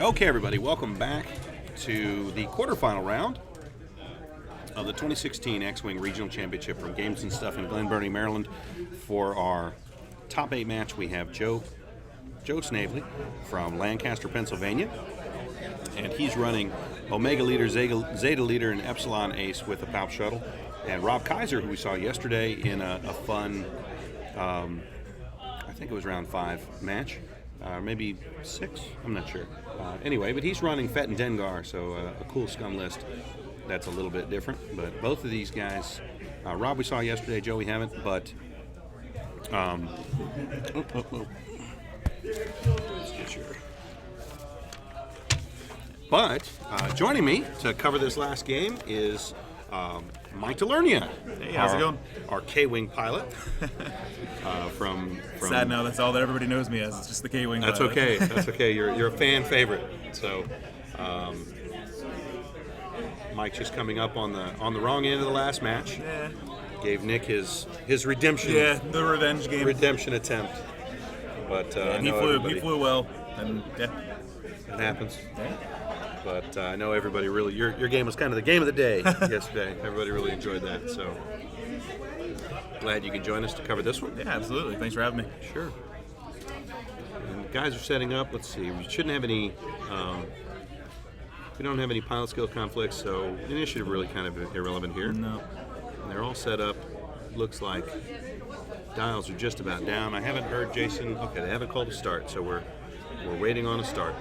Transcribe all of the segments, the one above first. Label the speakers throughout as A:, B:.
A: Okay, everybody, welcome back to the quarterfinal round of the 2016 X-Wing Regional Championship from Games and Stuff in Glen Burnie, Maryland. For our top 8 match, we have Joe Snavely from Lancaster, Pennsylvania, and he's running Omega Leader, Zeta Leader, and Epsilon Ace with a Palp shuttle. And Rob Keiser, who we saw yesterday in a fun, I think it was round 5 match, maybe 6, I'm not sure. Anyway, but he's running Fett and Dengar, so a cool scum list that's a little bit different. But both of these guys, Rob we saw yesterday, Joe we haven't, but let's get your... But joining me to cover this last game is Mike Talernia.
B: Hey, how's it going?
A: Our K-Wing pilot. From
B: Sad now, that's all that everybody knows me as. It's just the K-Wing
A: That's
B: pilot.
A: okay. That's okay. You're a fan favorite. So, Mike just coming up on the wrong end of the last match.
B: Yeah.
A: Gave Nick his redemption.
B: Yeah, the revenge game.
A: Redemption attempt. But
B: and he flew well, and yeah,
A: it happens.
B: Yeah.
A: But I know everybody really your game was kind of the game of the day yesterday. Everybody really enjoyed that. So glad you can join us to cover this one.
B: Yeah, absolutely. Thanks for having me.
A: Sure. And the guys are setting up. Let's see. We shouldn't have any. We don't have any pilot skill conflicts, so initiative really kind of irrelevant here.
B: No.
A: And they're all set up. Looks like dials are just about down. I haven't heard Jason. Okay, they haven't called a start, so we're waiting on a start.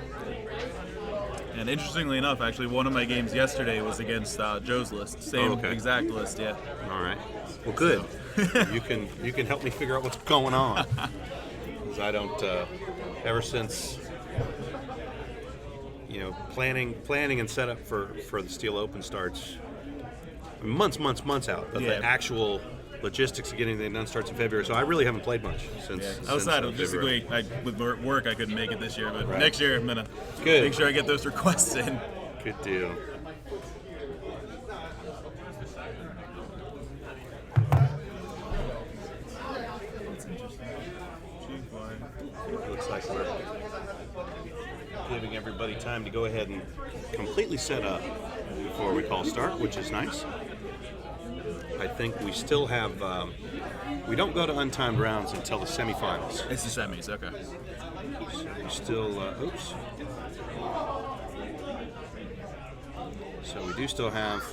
B: And interestingly enough, actually, one of my games yesterday was against Joe's list. Same exact list, yeah.
A: All right. Well, good. You can help me figure out what's going on. Because I don't. Ever since planning and setup for the Steel Open starts months out, but the actual logistics of getting anything done starts in February. So I really haven't played much since.
B: Outside of logistically, with work, I couldn't make it this year, but next year I'm gonna
A: Good.
B: make sure I get those requests in.
A: Good deal. Looks like we're giving everybody time to go ahead and completely set up before we call start, which is nice. I think we still have, we don't go to untimed rounds until the semifinals.
B: It's the semis, okay.
A: So we still, oops. So we do still have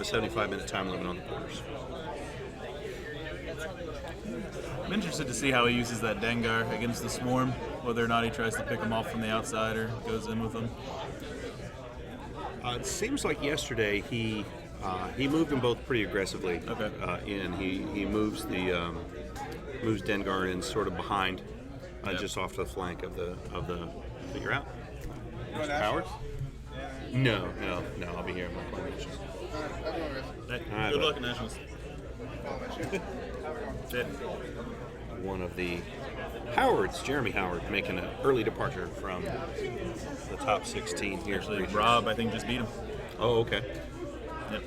A: a 75-minute time limit on the quarters.
B: I'm interested to see how he uses that Dengar against the Swarm, whether or not he tries to pick him off from the outside or goes in with him.
A: It seems like yesterday he moved them both pretty aggressively.
B: Okay.
A: He moves moves Dengar in sort of behind, just off the flank of the figure out. Howard? No. I'll be here. I'm not nationals.
B: Good luck, Nationals.
A: One of the Howards, Jeremy Howard, making an early departure from the top 16 here.
B: Actually, Rob, I think, just beat him.
A: Oh, okay.
B: Yep.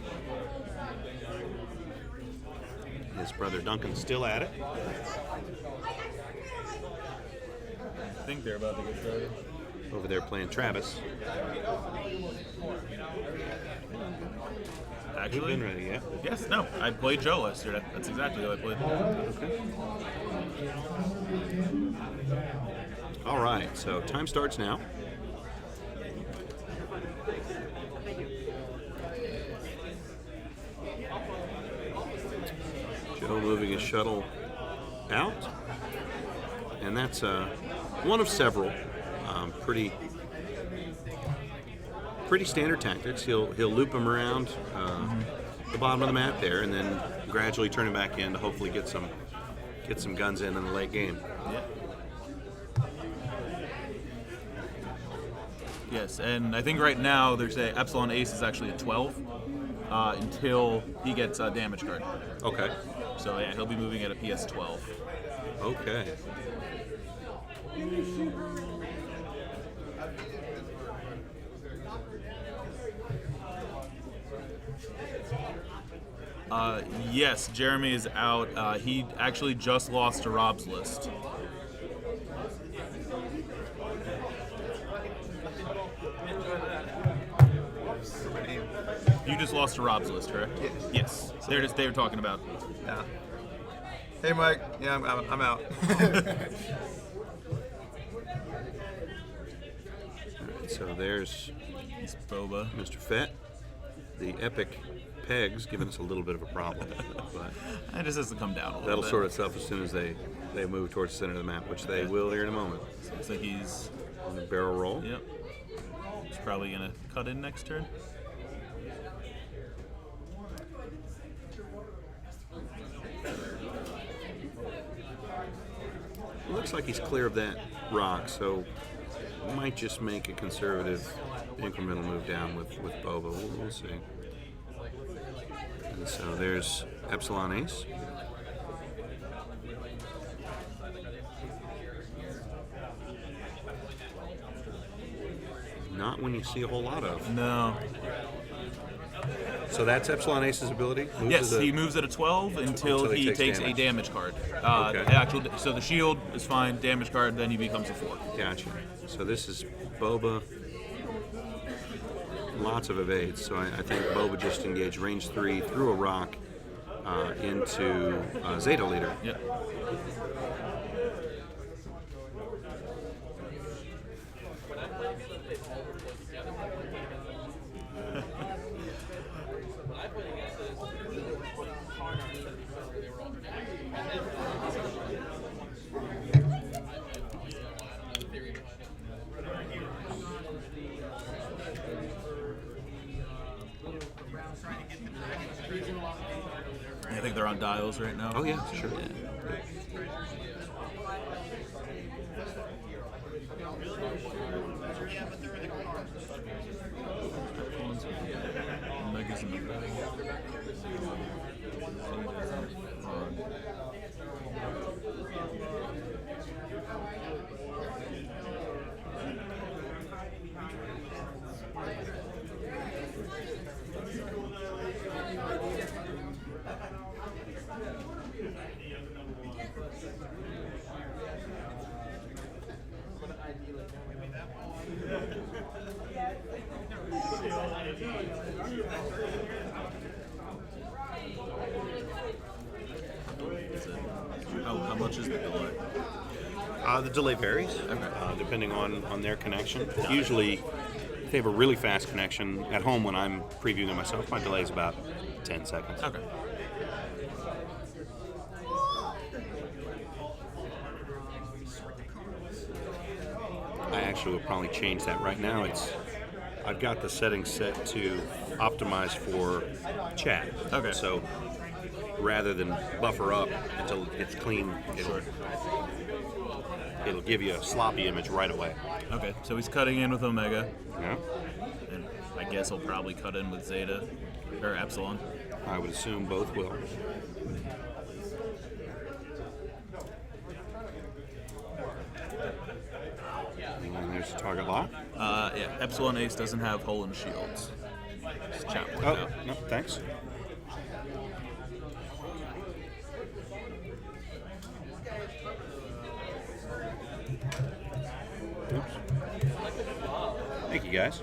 A: His brother Duncan's still at it.
B: I think they're about to get started.
A: Over there playing Travis.
B: Actually,
A: been ready, yeah?
B: Yes, no. I played Joe yesterday. That's exactly who I played.
A: Okay. All right, so time starts now. Joe moving his shuttle out, and that's one of several pretty standard tactics. He'll loop him around the bottom of the map there, and then gradually turn him back in to hopefully get some guns in the late game.
B: Yeah. Yes, and I think right now they're saying Epsilon Ace is actually at 12 until he gets a damage card.
A: Okay.
B: So yeah, he'll be moving at a PS 12.
A: Okay.
B: Yes, Jeremy is out. He actually just lost to Rob's list. You just lost to Rob's list, correct?
C: Yes.
B: Yes. They were talking about.
C: Yeah. Hey, Mike. Yeah, I'm out.
A: So there's
B: It's Boba.
A: Mr. Fett. The epic pegs giving us a little bit of a problem, but
B: It just has to come down a little
A: that'll
B: bit.
A: sort itself as soon as they move towards the center of the map, which they will here in a moment.
B: Looks like he's.
A: On the barrel roll.
B: Yep. He's probably gonna cut in next turn.
A: It looks like he's clear of that rock, so might just make a conservative incremental move down with Boba. We'll see. And so there's Epsilon Ace. Not one you see a whole lot of.
B: No.
A: So that's Epsilon Ace's ability? Moves
B: Yes,
A: as a-
B: he moves at a 12 until he takes
A: damage.
B: a damage card.
A: Okay.
B: So the shield is fine, damage card, then he becomes a 4.
A: Gotcha. So this is Boba. Lots of evades. So I think Boba just engaged range 3 through a rock into Zeta Leader.
B: Yep. I think they're on dials right now.
A: Oh, yeah, sure.
B: Megas in the back. How much is the delay?
A: The delay varies depending on their connection. Usually, if they have a really fast connection at home when I'm previewing it myself, my delay is about 10 seconds.
B: Okay.
A: I actually will probably change that. Right now, I've got the settings set to optimize for chat.
B: Okay.
A: So rather than buffer up until it gets clean, it'll give you a sloppy image right away.
B: Okay, so he's cutting in with Omega,
A: Yeah.
B: and I guess he'll probably cut in with Zeta, or Epsilon.
A: I would assume both will. And there's the target lock.
B: Yeah, Epsilon Ace doesn't have hull and shields. Just chat worked
A: Oh,
B: out.
A: no, thanks. Oops. Thank you, guys.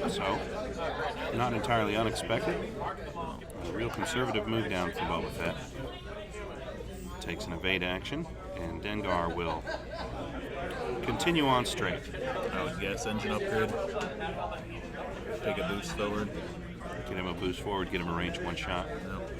A: So, not entirely unexpected. A real conservative move down for Boba Fett. Takes an evade action, and Dengar will continue on straight.
B: I would guess engine upgrade. Take a boost forward.
A: Get him a boost forward, get him a range one shot.
B: Nope.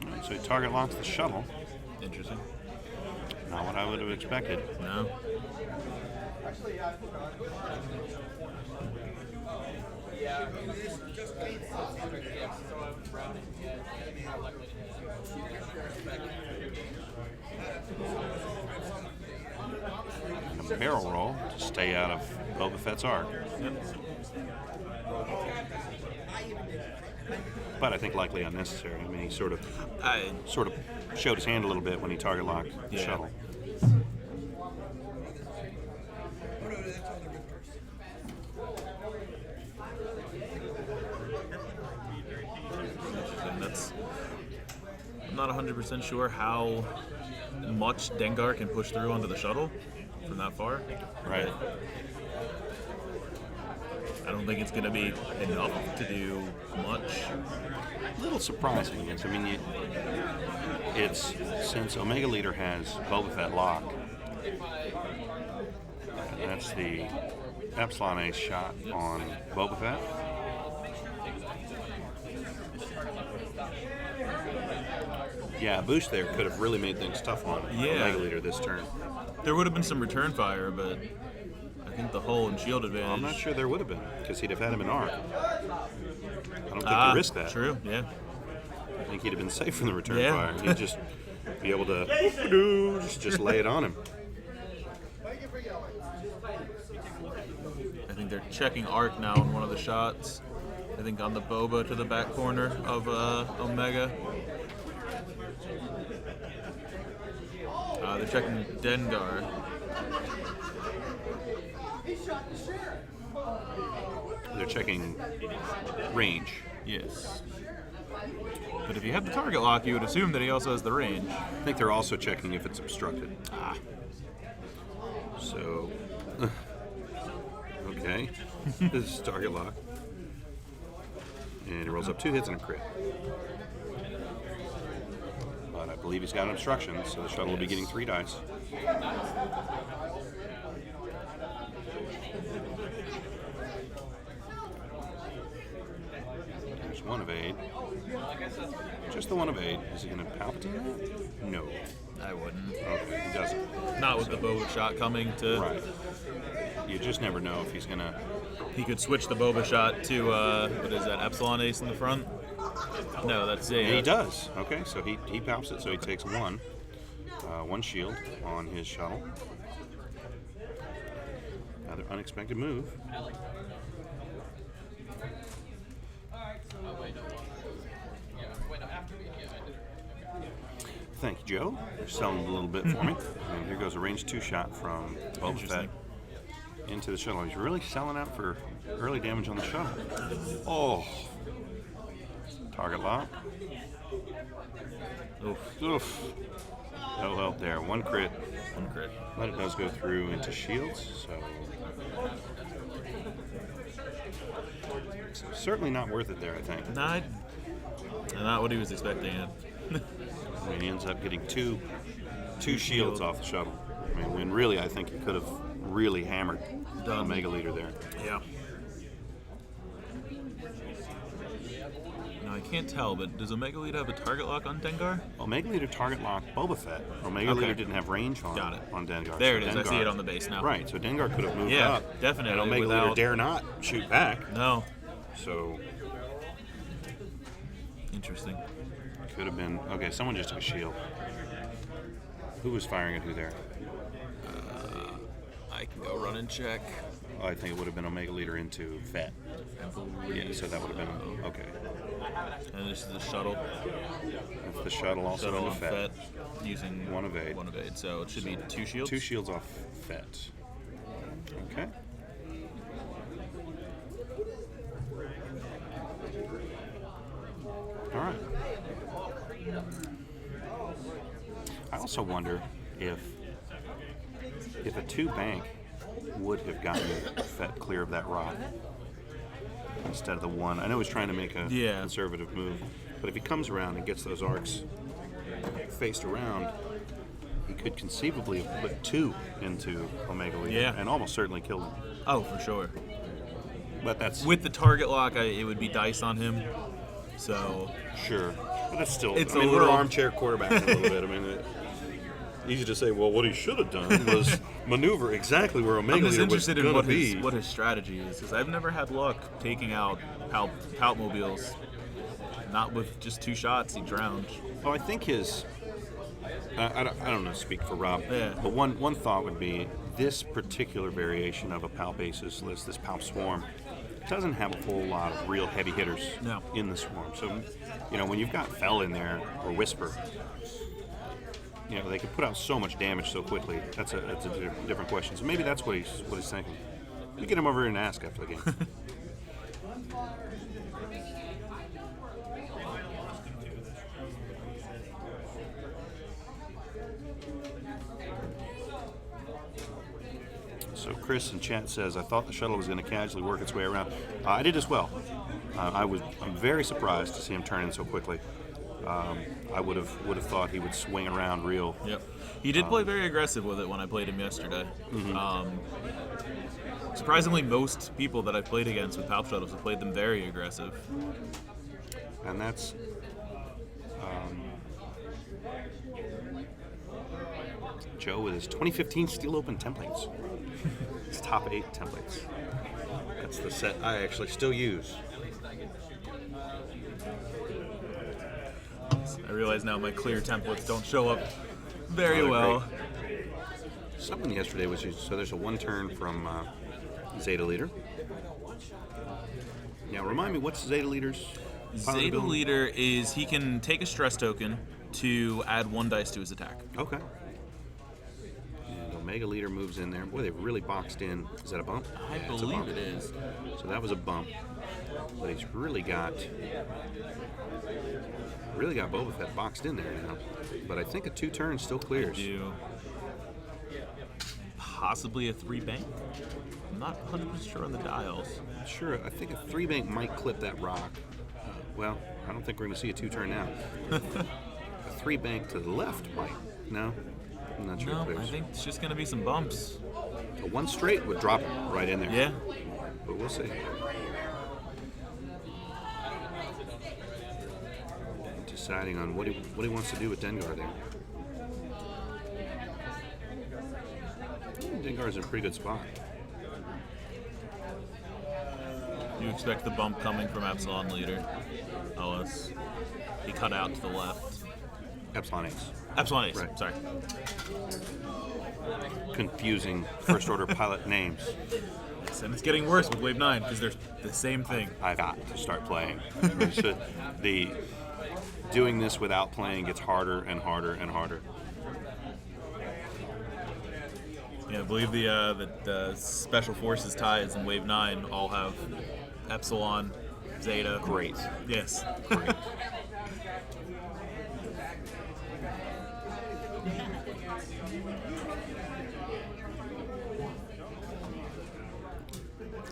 A: Alright, so he target locks the shuttle.
B: Interesting.
A: Not what I would have expected.
B: No.
A: And a barrel roll to stay out of Boba Fett's arc. But I think likely unnecessary. I mean, he sort of showed his hand a little bit when he target locked the shuttle.
B: And I'm not 100% sure how much Dengar can push through onto the shuttle from that far.
A: Right.
B: I don't think it's going to be enough to do much.
A: A little surprising. I mean, it's since Omega Leader has Boba Fett locked. That's the Epsilon Ace shot on Boba Fett. Yeah, a boost there could have really made things tough on Omega Leader this turn.
B: There would have been some return fire, but I think the hull and shield advantage.
A: I'm not sure there would have been, because he'd have had him in arc. I don't think you risk that.
B: True, yeah.
A: I think he'd have been safe from the return fire. He'd just be able to just lay it on him.
B: I think they're checking arc now on one of the shots. I think on the Boba to the back corner of Omega. They're checking Dengar.
A: They're checking range.
B: Yes. But if you have the target lock, you would assume that he also has the range.
A: I think they're also checking if it's obstructed. So, okay. This is target lock. And he rolls up 2 hits and a crit. But I believe he's got an obstruction, so the shuttle will be getting 3 dice. There's 1 evade. Just the 1 evade. Is he going to Palpatine that? No.
B: I wouldn't.
A: Okay, he doesn't.
B: Not with the Boba shot coming to...
A: Right. You just never know if he's going to...
B: He could switch the Boba shot to, what is that, Epsilon Ace in the front? No, that's a...
A: He does. Okay, so he palps it, so he takes 1. 1 shield on his shuttle. Another unexpected move. Thank you, Joe. You're selling a little bit for me. And here goes a range 2 shot from Boba Fett into the shuttle. He's really selling out for early damage on the shuttle. Oh. Target lock.
B: Oof.
A: Oof. No help there. 1 crit.
B: 1 crit.
A: But it does go through into shields, so certainly not worth it there, I think.
B: Not what he was expecting.
A: I mean, he ends up getting two shields off the shuttle. I mean, when really I think he could have really hammered the Omega Leader there.
B: Yeah. Now, I can't tell, but does Omega Leader have a target lock on Dengar?
A: Omega Leader target locked Boba Fett. Omega Leader didn't have range on Dengar.
B: There
A: so
B: it is. I see it on the base now.
A: Right, so Dengar could have moved up.
B: Definitely.
A: And Omega Leader dare not shoot back.
B: No.
A: So...
B: Interesting.
A: Could have been... Okay, someone just took a shield. Who was firing at who there?
B: I can go run and check.
A: I think it would have been Omega Leader into Fett. Yeah, so that would have been... Okay.
B: And this is the shuttle.
A: That's the shuttle also
B: Shuttle
A: into
B: on
A: Fett.
B: Using
A: 1 evade.
B: 1 evade. So it should be 2 shields?
A: 2 shields off Fett. Okay. All right. I also wonder if a 2 bank would have gotten Fett clear of that rock instead of the 1. I know he's trying to make a conservative move, but if he comes around and gets those arcs faced around, he could conceivably have put 2 into Omega Leader and almost certainly killed him.
B: Oh, for sure.
A: But that's...
B: With the target lock, it would be dice on him. So...
A: Sure. But that's still...
B: It's
A: we're armchair quarterbacking a little bit. I mean... easy to say, well, what he should have done was maneuver exactly where Omega
B: I'm just
A: Leader was
B: interested in
A: going to be.
B: what his strategy is, because I've never had luck taking out Palp mobiles. Not with just 2 shots, he drowned.
A: Well, I think his... I don't know to speak for Rob,
B: Yeah.
A: but one thought would be this particular variation of a Palp Aces list, this Palp Swarm, doesn't have a whole lot of real heavy hitters
B: No.
A: in the Swarm. So, when you've got Fell in there or Whisper, they can put out so much damage so quickly. That's a different question. So maybe that's what he's thinking. You get him over here and ask after the game. So Chris in chat says, I thought the shuttle was going to casually work its way around. I did as well. I'm very surprised to see him turn in so quickly. I would have thought he would swing around real.
B: Yep. He did play very aggressive with it when I played him yesterday. Surprisingly, most people that I've played against with Palp shuttles have played them very aggressive.
A: And that's Joe with his 2015 Steel Open templates. His top 8 templates. That's the set I actually still use.
B: I realize now my clear templates don't show up very
A: Oh,
B: well.
A: great. Something yesterday was so there's a 1 turn from Zeta Leader. Now remind me, what's Zeta Leader's pilot
B: Zeta
A: ability?
B: Leader is he can take a stress token to add 1 dice to his attack.
A: Okay. And Omega Leader moves in there. Boy, they've really boxed in. Is that a bump?
B: I
A: Yeah, it's a
B: believe
A: bump.
B: it is.
A: So that was a bump. But he's really got Boba Fett boxed in there now. But I think a 2 turn still clears.
B: Do possibly a 3 bank. I'm not 100% sure on the dials.
A: Sure, I think a 3 bank might clip that rock. Well, I don't think we're going to see a 2 turn now. A 3 bank to the left might. No? I'm not sure
B: No,
A: it clears.
B: I think it's just going to be some bumps.
A: A 1 straight would drop it right in there.
B: Yeah.
A: But we'll see. Deciding on what he wants to do with Dengar there. Dengar's in a pretty good spot.
B: You expect the bump coming from Epsilon Leader. Unless he cut out to the left.
A: Epsilon Ace.
B: Epsilon Ace,
A: Right.
B: sorry.
A: Confusing first order pilot names.
B: Yes, and it's getting worse with Wave 9 because they're the same thing.
A: I've got to start playing. So doing this without playing gets harder and harder and harder.
B: Yeah, I believe the Special Forces ties in Wave 9 all have Epsilon, Zeta.
A: Great.
B: Yes.
A: Great.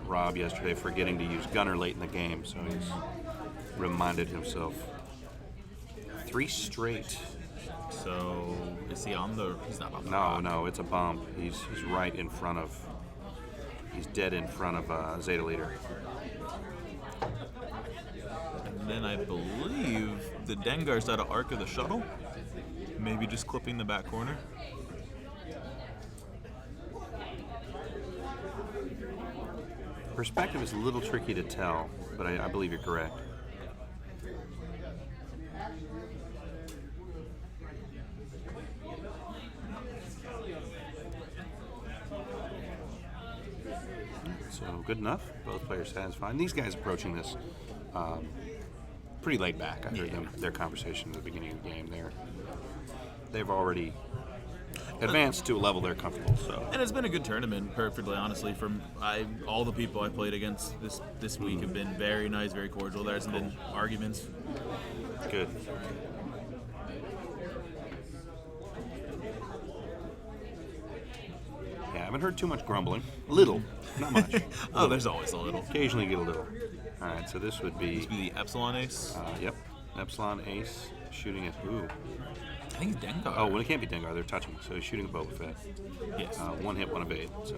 A: Rob yesterday forgetting to use Gunner late in the game, so he's reminded himself. 3 straight.
B: So, is he on the... He's not on the
A: No,
B: rock.
A: no, it's a bump. He's right in front of... He's dead in front of Zeta Leader.
B: And then I believe the Dengar's out of arc of the shuttle. Maybe just clipping the back corner.
A: Perspective is a little tricky to tell, but I believe you're correct. So good enough. Both players satisfied. These guys approaching this pretty laid back. I heard their conversation at the beginning of the game. They've already advanced to a level they're comfortable. So
B: And it's been a good tournament, perfectly honestly. All the people I played against this week have been very nice, very cordial. There hasn't been arguments.
A: good. Yeah, I haven't heard too much grumbling. Little, not much.
B: Oh, there's always a little.
A: Occasionally get a little. All right, so this would be,
B: This would be the Epsilon Ace.
A: yep, Epsilon Ace shooting at, ooh.
B: I think it's Dengar.
A: Oh, well, it can't be Dengar. They're touching, so he's shooting at Boba Fett.
B: yes.
A: 1 hit, 1 evade, so.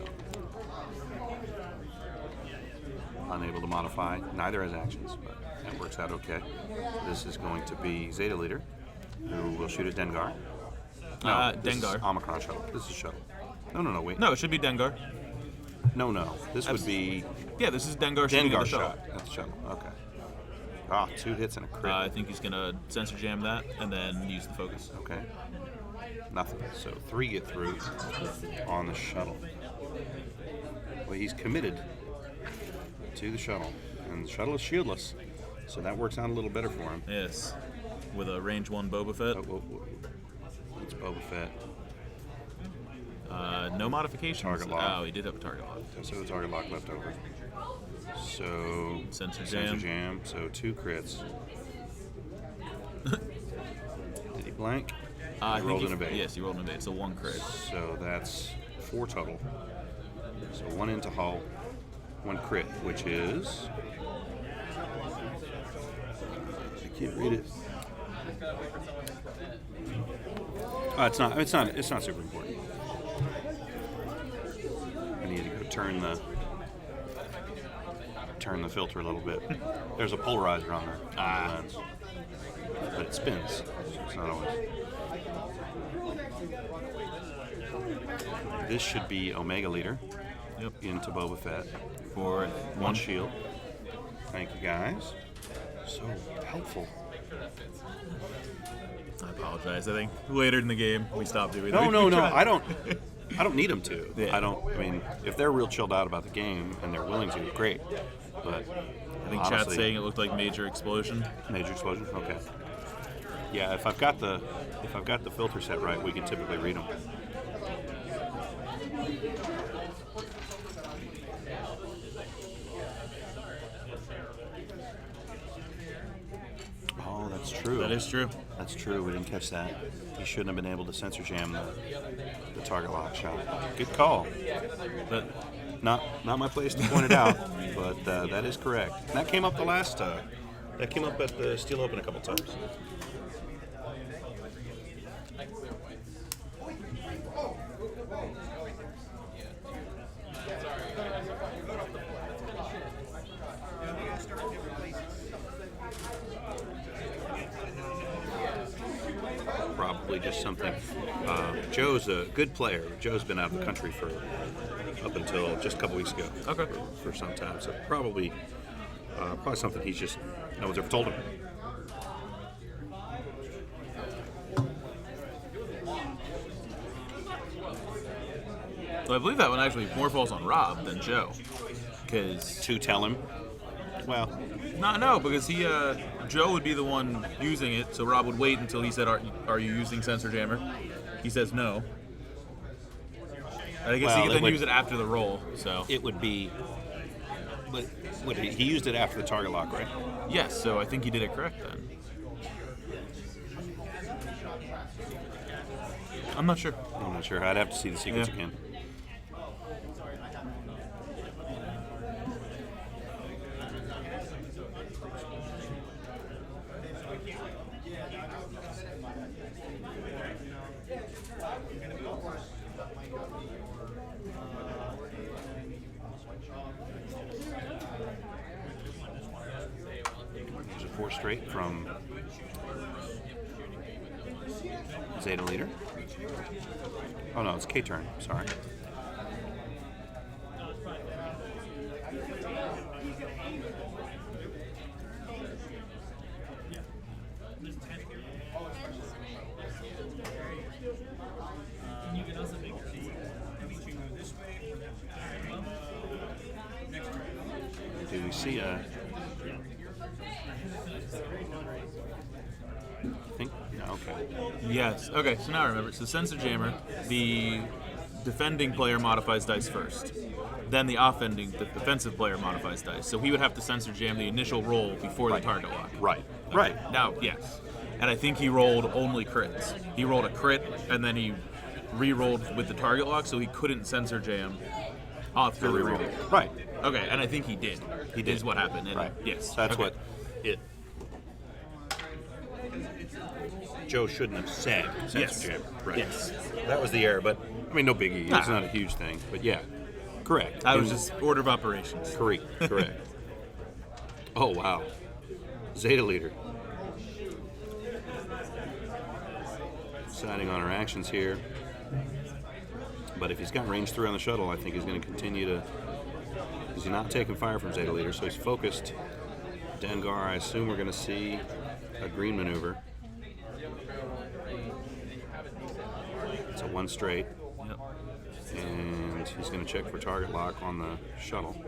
A: Unable to modify. Neither has actions, but that works out okay. This is going to be Zeta Leader, who will shoot at Dengar. This is
B: Dengar.
A: Omicron shuttle. This is shuttle. No, wait.
B: No, it should be Dengar.
A: No. This would be
B: Yeah, this is Dengar shooting at
A: Dengar
B: the shuttle.
A: shot at the shuttle. Okay. Ah, 2 hits and a crit.
B: I think he's going to sensor jam that and then use the focus.
A: Okay. Nothing. So 3 get through on the shuttle. Well, he's committed to the shuttle. And the shuttle is shieldless. So that works out a little better for him.
B: Yes. With a range 1 Boba Fett.
A: It's Boba Fett.
B: No modifications.
A: Target lock.
B: Oh, he did have a target lock.
A: So the target lock left over. So
B: Sensor
A: jam. So 2 crits. Did he blank?
B: I
A: He
B: think
A: rolled an evade.
B: Yes, he rolled an evade. So 1 crit.
A: So that's 4 total. So 1 into hull, 1 crit, which is. I can't read it. It's not super important. I need to go turn the filter a little bit. There's a polarizer on the lens, but it spins. So it's not always. This should be Omega Leader.
B: Yep.
A: Into Boba Fett
B: For
A: 1 shield. Thank you guys. So helpful.
B: I apologize. I think later in the game we stopped doing that.
A: No. I don't need them to.
B: Yeah.
A: I mean, if they're real chilled out about the game and they're willing to, great. But
B: I think
A: honestly,
B: chat's saying it looked like major explosion.
A: major explosion. Okay. Yeah, if I've got the filter set right, we can typically read them. Oh, that's true.
B: That is true.
A: That's true. We didn't catch that. He shouldn't have been able to sensor jam the target lock shot. Good call.
B: But
A: Not my place to point it out, but that is correct. And that came up the last time. That came up at the Steel Open a couple times. Probably just something. Joe's a good player. Joe's been out of the country for up until just a couple weeks ago.
B: Okay.
A: For some time, so probably something he's just no one's ever told him.
B: So I believe that one actually more falls on Rob than Joe, because
A: To tell him, well,
B: no, because he Joe would be the one using it, so Rob would wait until he said, "Are you using sensor jammer?" He says no. And I guess
A: Well,
B: he
A: it
B: could then
A: would-
B: use it after the roll. So
A: it would be. But he used it after the target lock, right?
B: yes, so I think he did it correct then. I'm not sure.
A: I'm not sure. I'd have to see the sequence
B: Yeah.
A: again. There's a 4 straight from Zeta Leader. Oh no, it's K turn. Sorry. Do we see a? I think. No, okay.
B: Yes. Okay, so now I remember. So sensor jammer, the defending player modifies dice first. Then the defensive player modifies dice. So he would have to sensor jam the initial roll before the target lock.
A: Right.
B: Okay.
A: Right.
B: Now, yes. And I think he rolled only crits. He rolled a crit, and then he re-rolled with the target lock, so he couldn't sensor jam after the re-roll.
A: Right.
B: Okay, and I think he did.
A: He did.
B: Is what happened. And
A: Right.
B: Yes.
A: So that's
B: okay.
A: what it. Joe shouldn't have said sensor
B: Yes.
A: jam. Right.
B: Yes.
A: That was the error, but I mean, no biggie. It's
B: Nah.
A: not a huge thing, but yeah, correct.
B: That was just order of operations.
A: Correct. Oh wow, Zeta Leader. deciding on our actions here. But if he's got range 3 on the shuttle, I think he's going to continue to... He's not taking fire from Zeta Leader, so he's focused. Dengar, I assume we're going to see a green maneuver. It's a 1 straight.
B: Yep.
A: And he's going to check for target lock on the shuttle.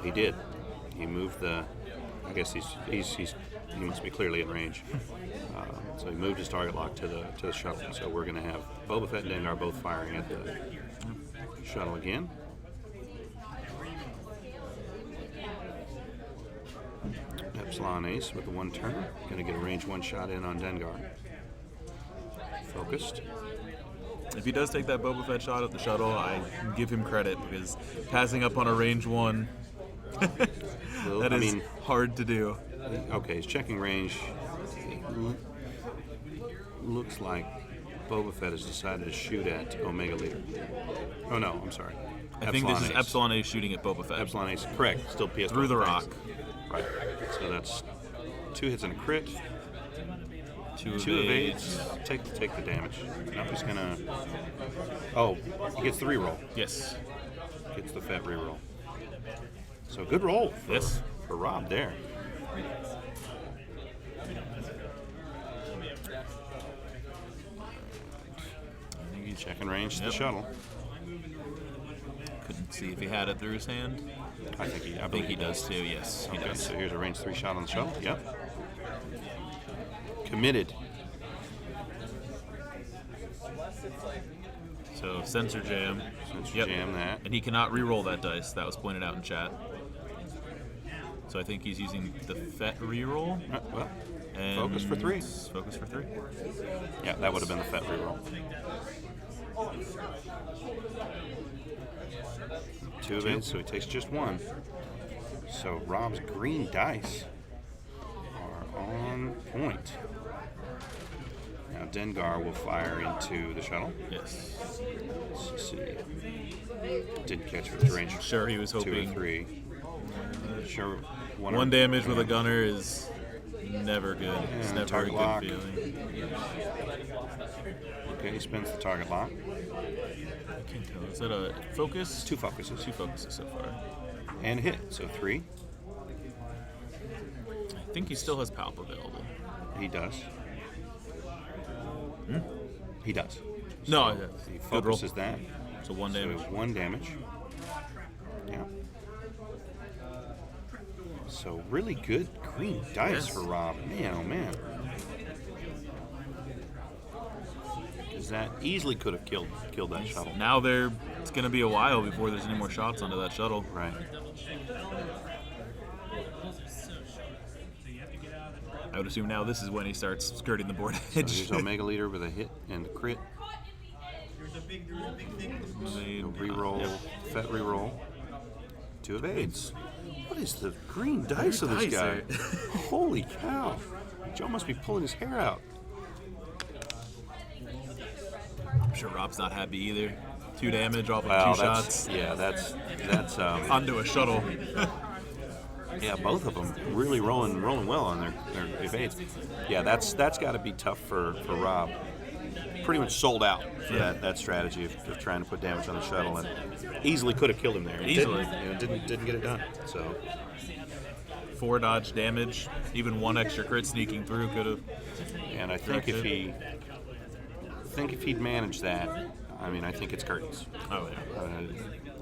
A: He did. He moved the... I guess he must be clearly in range. So he moved his target lock to the shuttle. So we're going to have Boba Fett and Dengar both firing at the shuttle again. Epsilon Ace with the 1 turn. Going to get a range 1 shot in on Dengar. Focused.
B: If he does take that Boba Fett shot at the shuttle, I give him credit because passing up on a range 1, that is hard to do.
A: Okay, he's checking range. Looks like Boba Fett has decided to shoot at Omega Leader. Oh no, I'm sorry.
B: I think this is Epsilon Ace shooting at Boba Fett.
A: Epsilon Ace, correct. Still PS
B: through the rock.
A: Right. So that's 2 hits and a crit.
B: 2
A: evades. Take the damage. Now he's gonna... Oh, he gets the reroll.
B: Yes.
A: Gets the Fett reroll. So good roll for Rob there. I think he's checking range to the shuttle.
B: Couldn't see if he had it through his hand.
A: I think he does
B: too. Yes, he does.
A: So here's a range 3 shot on the shuttle. Yep. Committed.
B: So sensor jam.
A: Jam that.
B: And he cannot re-roll that dice. That was pointed out in chat. So I think he's using the Fett re-roll.
A: Well,
B: and
A: focus for 3.
B: Focus for 3.
A: Yeah, that would have been the Fett re-roll. 2 evades, so he takes just 1. So Rob's green dice are on point. Now Dengar will fire into the shuttle.
B: Yes.
A: Let's see. Didn't catch with range.
B: Sure, he was
A: 2
B: hoping.
A: or 3. Sure.
B: 1 damage with a gunner is never good. It's never a
A: target
B: good
A: lock.
B: feeling.
A: Okay, he spends the target lock.
B: I can't tell. Is that a focus?
A: 2 focuses.
B: 2 focuses so far.
A: And hit, so 3.
B: I think he still has Palp available.
A: He does. He does.
B: No,
A: So
B: yeah.
A: he
B: Good roll.
A: focuses that.
B: So 1 damage.
A: So 1 damage. Yeah. So really good green dice for Rob. Man, oh man. Because that easily could have killed that shuttle.
B: Now it's going to be a while before there's any more shots onto that shuttle.
A: Right.
B: I would assume now this is when he starts skirting the board
A: So
B: edge.
A: here's Omega Leader with a hit and a crit. Reroll, Fett reroll. 2 evades. What is the green dice of this guy? Holy cow. Joe must be pulling his hair out.
B: I'm sure Rob's not happy either. 2 damage off of 2 shots.
A: Yeah, that's
B: onto a shuttle.
A: yeah, both of them really rolling well on their evades. Yeah, that's got to be tough for Rob. Pretty much sold out for that strategy of trying to put damage on the shuttle, and easily could have killed him there.
B: Easily.
A: Didn't get it done. So
B: 4 dodge damage, even 1 extra crit sneaking through could have.
A: And I think if he'd managed that, I think it's curtains.
B: Oh yeah.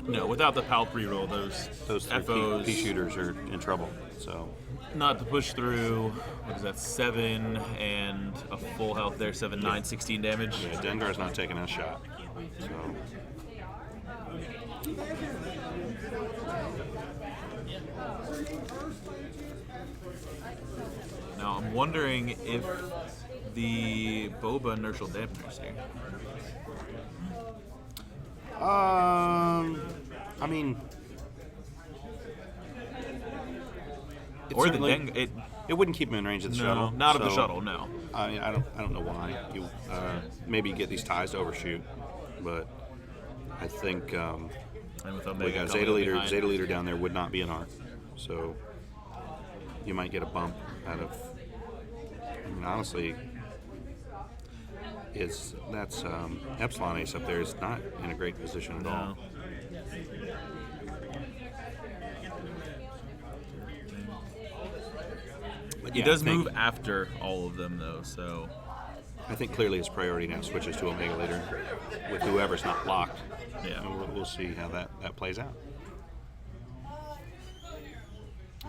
B: No, without the Palp reroll, those
A: 3
B: FOs
A: P shooters are in trouble. So
B: not to push through. What is that? 7 and a full health there. 7, 9, 16 damage.
A: yeah, Dengar's not taking a shot. So
B: Now I'm wondering if the Boba inertial dampeners here.
A: I mean,
B: Or the
A: certainly-
B: Dengar.
A: It wouldn't keep him in range of the shuttle.
B: Not of the
A: so,
B: shuttle, no.
A: I don't know why. You maybe get these ties to overshoot, but I think
B: And with
A: we
B: Omega
A: got
B: coming
A: Zeta
B: up
A: leader.
B: behind.
A: Zeta leader down there would not be an arc, so you might get a bump out of. I mean, honestly, that's Epsilon Ace up there is not in a great position at all.
B: No.
A: But
B: He
A: yeah,
B: does
A: I think-
B: move after all of them, though, so...
A: I think clearly his priority now switches to Omega leader with whoever's not locked.
B: Yeah.
A: And we'll see how that plays out.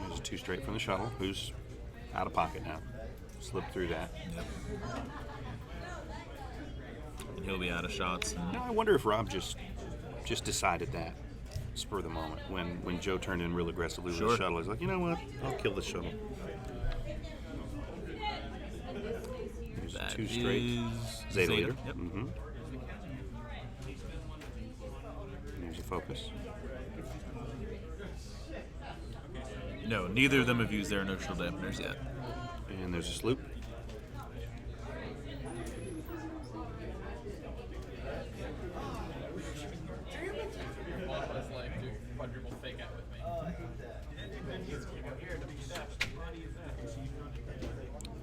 A: There's a 2 straight from the shuttle, who's out of pocket now. Slipped through that.
B: Yep. And he'll be out of shots. And
A: Now I wonder if Rob just decided that spur of the moment when Joe turned in real aggressively with the
B: Sure.
A: shuttle. He's like, you know what? I'll kill the shuttle. There's
B: that
A: 2 straight.
B: is
A: Zeta leader.
B: Yep.
A: Mm-hmm. There's a focus.
B: No, neither of them have used their inertial dampeners yet.
A: And there's a sloop.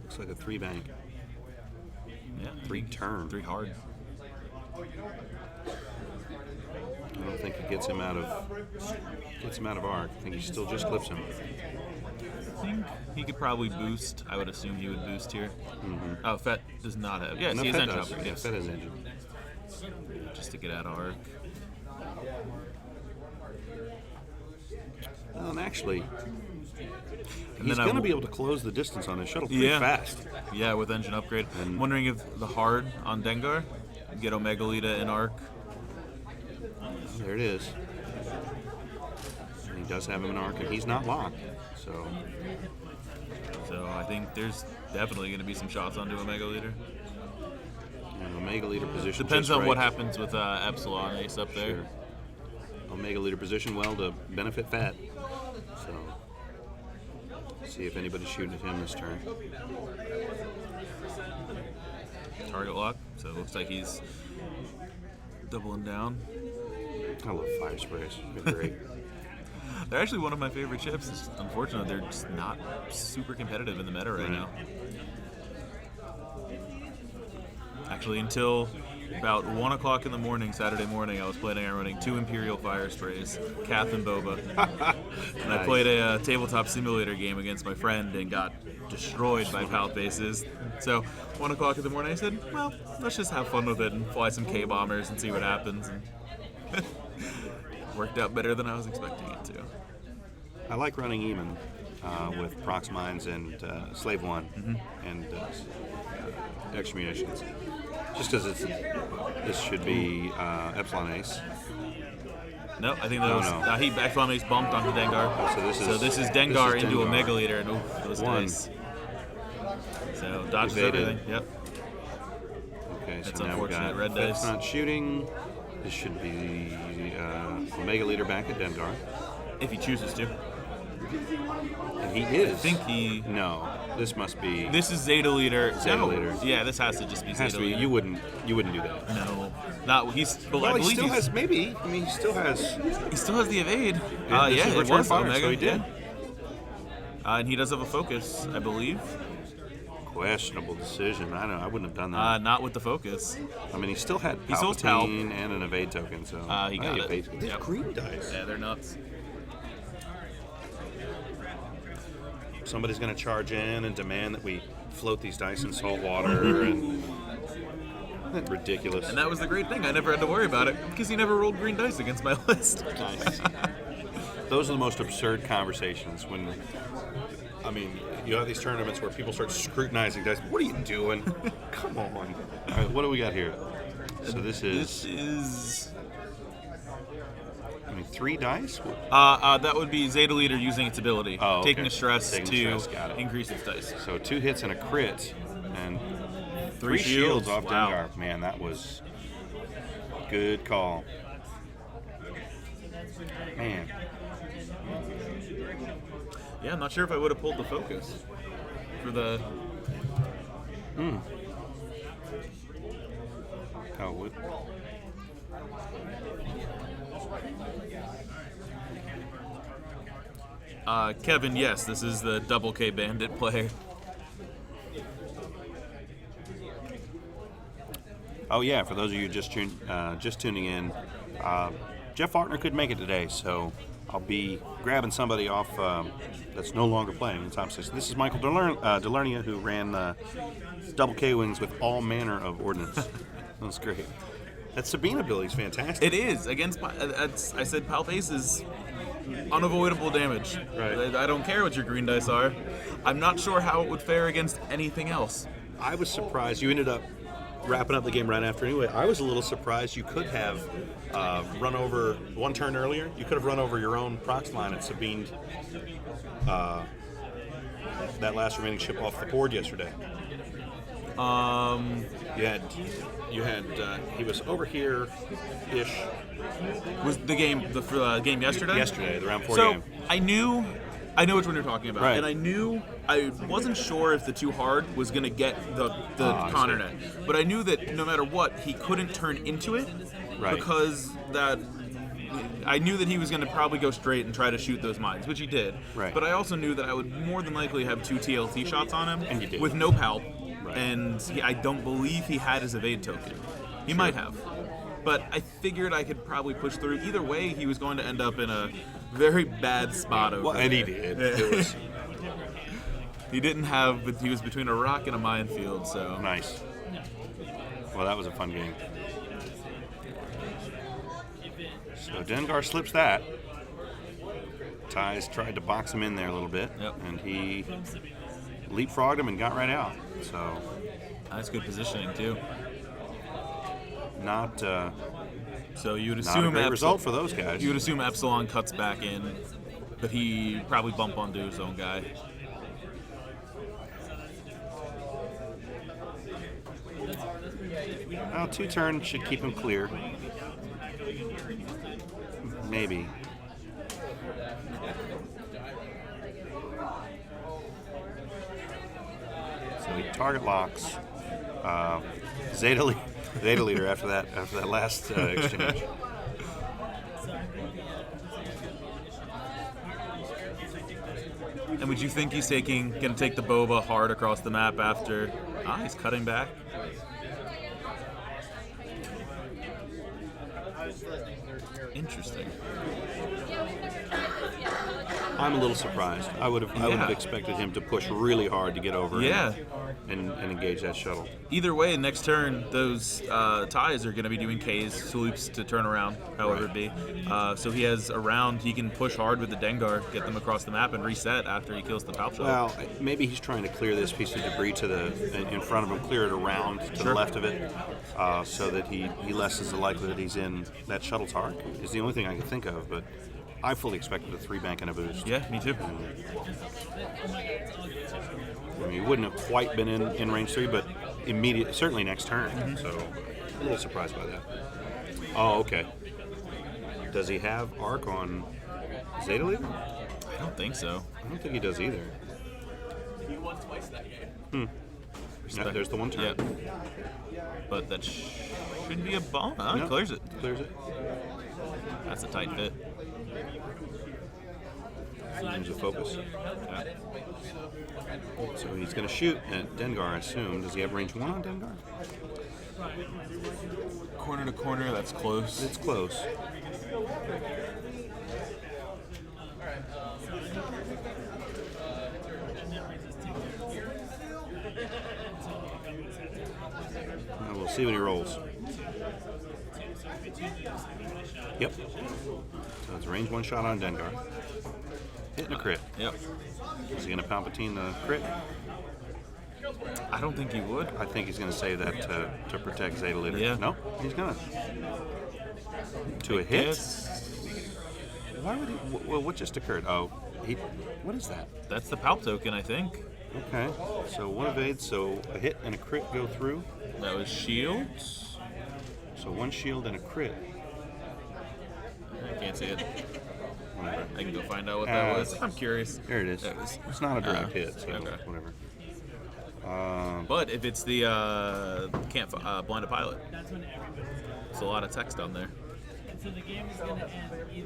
A: Looks like a 3 bank.
B: Yeah.
A: 3 turn.
B: 3 hard.
A: I don't think it gets him out of arc. I think he still just clips him.
B: I think he could probably boost. I would assume he would boost here.
A: Mm-hmm.
B: Oh, Fett does not have. Yes,
A: No,
B: he has
A: Fett
B: engine
A: does.
B: upgrade.
A: Yeah,
B: Yes.
A: Fett has engine.
B: Just to get out of arc.
A: Well, and actually,
B: And
A: he's
B: then I
A: going to
B: w-
A: be able to close the distance on his shuttle pretty
B: Yeah.
A: fast.
B: Yeah, with engine upgrade.
A: And-
B: I'm wondering if the hard on Dengar, get Omega Lita in arc.
A: There it is. And he does have him in arc, and he's not locked. So,
B: So I think there's definitely going to be some shots onto Omega Leader.
A: and Omega leader position.
B: Depends
A: just
B: on what
A: right.
B: happens with Epsilon Ace up there.
A: Sure. Omega leader position well to benefit Fett. So, see if anybody's shooting at him this turn.
B: Target lock. So it looks like he's doubling down.
A: I love fire sprays. They're great.
B: They're actually one of my favorite chips. It's unfortunate they're just not super competitive in the meta right now. Actually, until about 1 o'clock in the morning, Saturday morning, I was planning on running 2 Imperial fire sprays, Kath and Boba. And I
A: Nice.
B: played a tabletop simulator game against my friend and got destroyed by Palp bases. So 1 o'clock in the morning, I said, well, let's just have fun with it and fly some K-bombers and see what happens. And worked out better than I was expecting it to.
A: I like running Eamon with Prox Mines and Slave One and extra munitions. Just because this should be Epsilon Ace.
B: No, I think that was
A: no.
B: he Epsilon Ace bumped onto Dengar.
A: So
B: this is Dengar into
A: Dengar.
B: a Mega Leader, and oof, those
A: One.
B: dice. So dodges
A: Evaded.
B: everything. Yep.
A: Okay,
B: That's
A: so now we've
B: unfortunate.
A: got
B: Red
A: Fett's
B: dice.
A: not shooting. This should be Omega Leader back at Dengar.
B: If he chooses to.
A: And he is.
B: I think he.
A: No, this must be.
B: This is Zeta Leader.
A: Zeta
B: No.
A: Leader.
B: Yeah, this has to just be
A: has
B: Zeta
A: to be.
B: Leader.
A: You wouldn't do that.
B: No, not he's. But I
A: Well, he
B: believe
A: still
B: he's-
A: has. Maybe. I mean, he still has.
B: He still has the evade.
A: This
B: Yeah,
A: is
B: it
A: return
B: was
A: fire,
B: Omega.
A: so he did.
B: Yeah. And he does have a focus, I believe.
A: Questionable decision. I wouldn't have done that.
B: Not with the focus.
A: I mean, he still had
B: He still has Palp.
A: Palpatine and an evade token, so
B: He got it.
A: evades. They're
B: Yep.
A: green dice.
B: Yeah, they're nuts.
A: Somebody's going to charge in and demand that we float these dice in salt water, and ridiculous.
B: And that was the great thing. I never had to worry about it because he never rolled green dice against my list.
A: Nice. Those are the most absurd conversations when, I mean, you have these tournaments where people start scrutinizing dice. What are you doing? Come on. All right, what do we got here? So this is, I mean, 3 dice?
B: That would be Zeta Leader using its ability,
A: Oh, okay.
B: taking a stress
A: Taking
B: to
A: stress, got it.
B: increase its dice.
A: So 2 hits and a crit, and
B: 3
A: shields off
B: Wow.
A: Dengar. Man, that was good call. Man,
B: Yeah, I'm not sure if I would have pulled the focus. for the...
A: Oh, would.
B: Kevin, yes, this is the Double K Bandit player.
A: Oh yeah, for those of you just tuning in, Jeff Faulkner couldn't make it today, so I'll be grabbing somebody off that's no longer playing in the top 6. This is Michael Delernia, who ran Double K Wings with all manner of ordnance. That's great. That Sabine ability is fantastic.
B: It is. I said Palp Ace is unavoidable damage.
A: Right.
B: I don't care what your green dice are. I'm not sure how it would fare against anything else.
A: I was surprised you ended up wrapping up the game right after anyway. I was a little surprised you could have run over one turn earlier. You could have run over your own prox line at Sabine that last remaining ship off the board yesterday. You had he was over here ish.
B: Was the game game yesterday?
A: Yesterday, the round 4
B: so
A: game.
B: I knew which one you're talking about,
A: Right.
B: and I wasn't sure if the too hard was going to get the Connor net, but I knew that no matter what, he couldn't turn into it,
A: Right.
B: because I knew that he was going to probably go straight and try to shoot those mines, which he did.
A: Right.
B: But I also knew that I would more than likely have 2 TLT shots on him,
A: And you did.
B: with no Palp,
A: Right.
B: and I don't believe he had his evade token. He might have. But I figured I could probably push through. Either way, he was going to end up in a very bad spot over
A: Well, and he
B: there.
A: did. It was
B: He was between a rock and a minefield, so.
A: nice. Well, that was a fun game. So Dengar slips that. Ties tried to box him in there a little bit,
B: Yep.
A: and he leapfrogged him and got right out. So
B: That's good positioning, too.
A: not
B: So you would
A: not a
B: assume
A: great result for those guys.
B: You would assume Epsilon cuts back in, but he probably bump onto his own guy.
A: Well, 2 turns should keep him clear. Maybe. So he target locks Zeta Leader after that last exchange.
B: And would you think he's gonna take the boba hard across the map after? He's cutting back. Interesting.
A: I'm a little surprised. I would have expected him to push really hard to get over
B: Yeah.
A: and engage that shuttle.
B: Either way, next turn, those ties are going to be doing K's, salutes to turn around, however it be. So he has a round, he can push hard with the Dengar, get them across the map, and reset after he kills the Palp shuttle.
A: Well, maybe he's trying to clear this piece of debris in front of him, clear it around to the left of it, so that he lessens the likelihood he's in that shuttle target. Is the only thing I can think of, but I fully expected a 3-bank and a boost.
B: Yeah, me too.
A: I mean, he wouldn't have quite been in range 3, but certainly next turn. So, a little surprised by that. Oh, okay. Does he have arc on Zeta Leader?
B: I don't think so.
A: I don't think he does either. No, there's the one turn.
B: Yeah. But that should be a bomb.
A: No,
B: Clears it.
A: Clears it.
B: That's a tight fit.
A: There's a focus.
B: Yeah.
A: So he's going to shoot at Dengar, I assume. Does he have range 1 on Dengar?
B: Corner to corner, that's close.
A: It's close. We'll see when he rolls. Yep. So it's a range 1 shot on Dengar. Hitting a crit.
B: Yep.
A: Is he going to Palpatine the crit?
B: I don't think he would.
A: I think he's going to save that to protect Zeta Leader.
B: Yeah.
A: No, he's going to a hit.
B: Yes.
A: Why would he? Well, what just occurred? Oh, what is that?
B: That's the Palp token, I think.
A: Okay, so 1 evade, so a hit and a crit go through.
B: That was shields.
A: So 1 shield and a crit.
B: I can't see it.
A: Whatever.
B: I can go find out what that was. I'm curious.
A: There it is.
B: There it is.
A: It's not a direct hit, so
B: okay.
A: whatever.
B: But if it's the blind a pilot, it's a lot of text on there.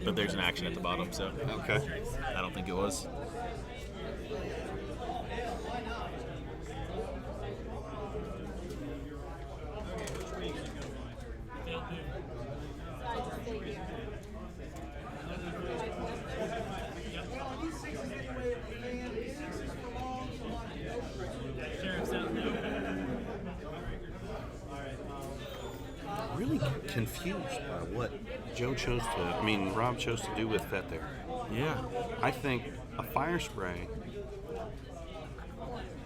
B: But there's an action at the bottom, so
A: Okay.
B: I don't think it was.
A: Really confused by what Rob chose to do with Fett there.
B: Yeah.
A: I think a fire spray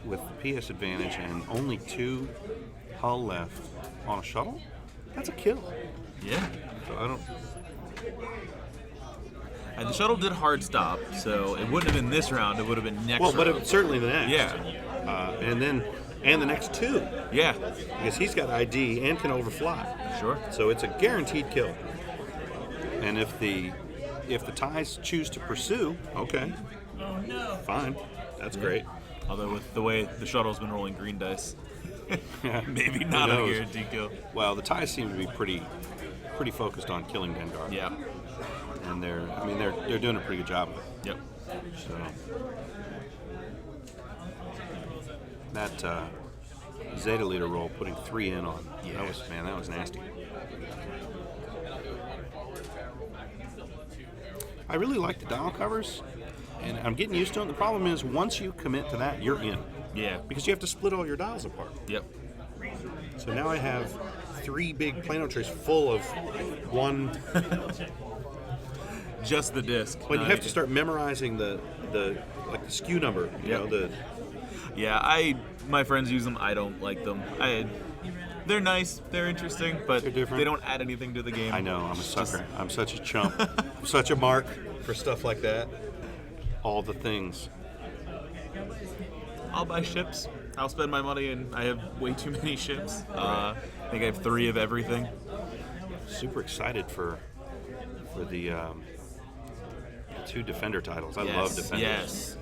A: with PS advantage and only 2 hull left on a shuttle, that's a kill.
B: Yeah.
A: So I don't.
B: And the shuttle did hard stop, so it wouldn't have been this round. It would have been next
A: Well,
B: round.
A: but certainly the next.
B: Yeah.
A: And the next 2.
B: Yeah.
A: Because he's got ID and can overfly.
B: Sure.
A: So it's a guaranteed kill. And if the ties choose to pursue, okay. Fine. That's great.
B: Although with the way the shuttle's been rolling green dice, maybe not a
A: knows?
B: guaranteed kill.
A: Well, the ties seem to be pretty focused on killing Dengar.
B: Yeah.
A: And they're doing a pretty good job of it.
B: Yep.
A: So that Zeta leader roll, putting 3 in on,
B: Yeah.
A: that was nasty. I really like the dial covers, and I'm getting used to it. The problem is, once you commit to that, you're in.
B: Yeah.
A: Because you have to split all your dials apart.
B: Yep.
A: So now I have 3 big Plano trays full of one.
B: Just the disc.
A: But you have to start memorizing the SKU number.
B: Yeah, my friends use them. I don't like them. They're nice. They're interesting, but
A: They're different.
B: they don't add anything to the game.
A: I know, I'm a sucker. I'm such a chump. I'm such a mark for stuff like that. All the things.
B: I'll buy ships. I'll spend my money, and I have way too many ships. I think I have 3 of everything.
A: Super excited for the 2 Defender titles. I love Defenders.
B: Yes.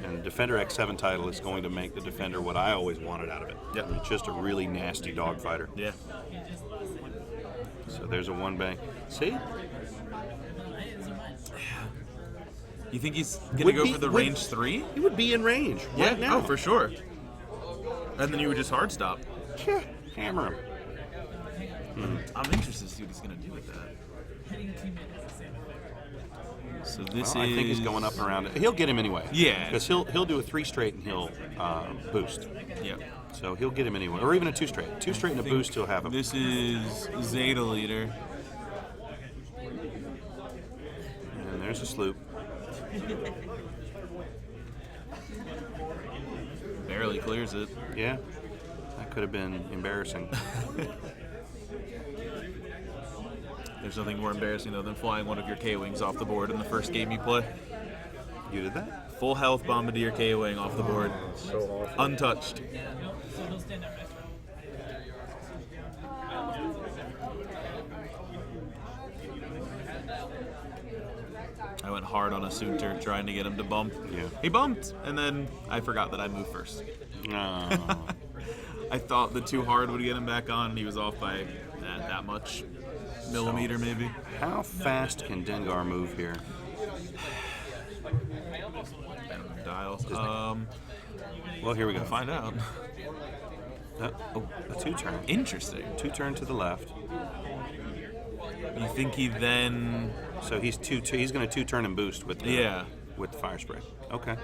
A: And Defender X7 title is going to make the Defender what I always wanted out of it.
B: Yep.
A: It's just a really nasty dogfighter.
B: Yeah.
A: So there's a 1 bang. See?
B: You think he's gonna go for the range 3?
A: He would be in range right now.
B: Oh, for sure. And then you would just hard stop.
A: Yeah, hammer him.
B: I'm interested to see what he's gonna do with that. So this
A: I think he's going up and around it. He'll get him anyway.
B: Yeah.
A: Because he'll do a 3 straight and he'll boost.
B: Yeah.
A: So he'll get him anyway. Or even a 2 straight. 2 straight and a boost, he'll have him.
B: This is Zeta leader.
A: And there's a sloop.
B: Barely clears it.
A: Yeah. That could have been embarrassing.
B: There's nothing more embarrassing, though, than flying one of your K-Wings off the board in the first game you play.
A: You did that?
B: Full health Bombardier K-Wing off the board.
A: So awful.
B: Untouched. I went hard on a Soonter trying to get him to bump.
A: Yeah.
B: He bumped, and then I forgot that I moved first.
A: No.
B: I thought the too hard would get him back on, and he was off by that much. Millimeter, maybe.
A: How fast can Dengar move here?
B: Dials.
A: Well, here we go.
B: We'll find out.
A: Oh, a 2 turn.
B: Interesting.
A: 2 turn to the left.
B: You think he then?
A: So he's he's going to 2 turn and boost with the fire spray. Okay.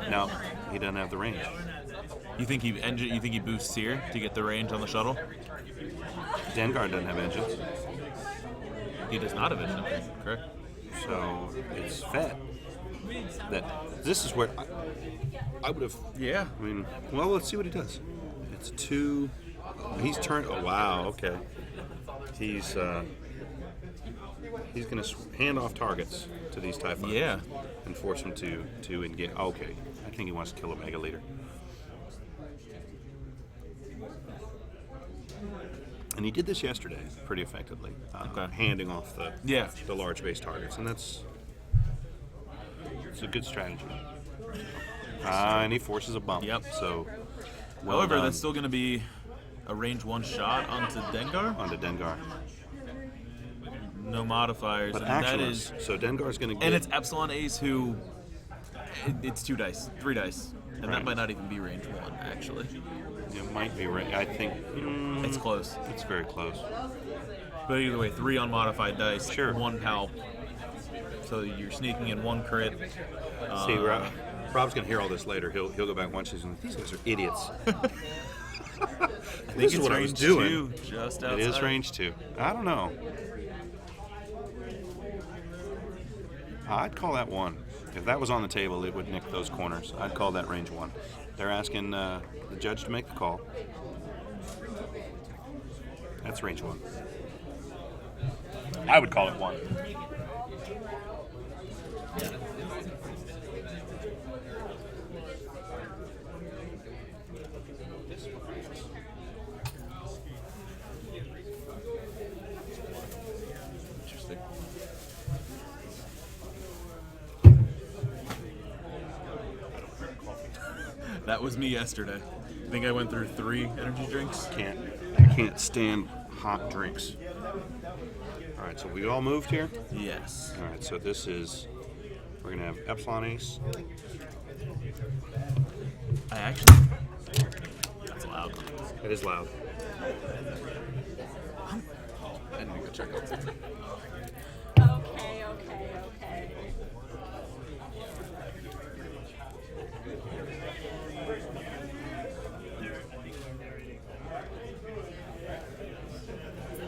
A: No, he doesn't have the range.
B: You think he boosts here to get the range on the shuttle?
A: Dengar doesn't have engines,
B: He does not have engine, correct?
A: so it's Fett. This is where I would have.
B: Yeah.
A: I mean, well, let's see what he does. It's 2. He's turned. Oh wow. Okay. He's going to hand off targets to these TIE fighters.
B: Yeah.
A: And force them to engage. Okay. I think he wants to kill a Mega Leader. And he did this yesterday pretty effectively, handing off the large base targets, and it's a good strategy. And he forces a bump.
B: Yep.
A: So, well
B: However,
A: done.
B: that's still going to be a range 1 shot onto Dengar.
A: Onto Dengar.
B: No modifiers.
A: But
B: and that
A: actions.
B: is,
A: So Dengar's going to get.
B: and it's Epsilon Ace who. It's 2 dice, 3 dice, and
A: Right.
B: that might not even be range 1 actually.
A: It might be right. I think
B: It's close.
A: it's very close.
B: But either way, 3 unmodified dice,
A: Sure.
B: 1 palp. So you're sneaking in 1 crit.
A: See, Rob's going to hear all this later. He'll go back and watch these, and these guys are idiots.
B: I
A: This
B: think
A: is
B: it's
A: what I was
B: range
A: doing.
B: 2, just outside.
A: It is range 2. I don't know. I'd call that 1. If that was on the table, it would nick those corners. I'd call that range 1. They're asking the judge to make the call. That's range 1. I would call it 1.
B: Interesting. That was me yesterday. I think I went through 3 energy drinks.
A: I can't stand hot drinks. All right, so we all moved here.
B: Yes.
A: All right, so this is, we're gonna have Epsilon Ace.
B: I actually. That's loud.
A: It is loud.
B: I need to go check out something.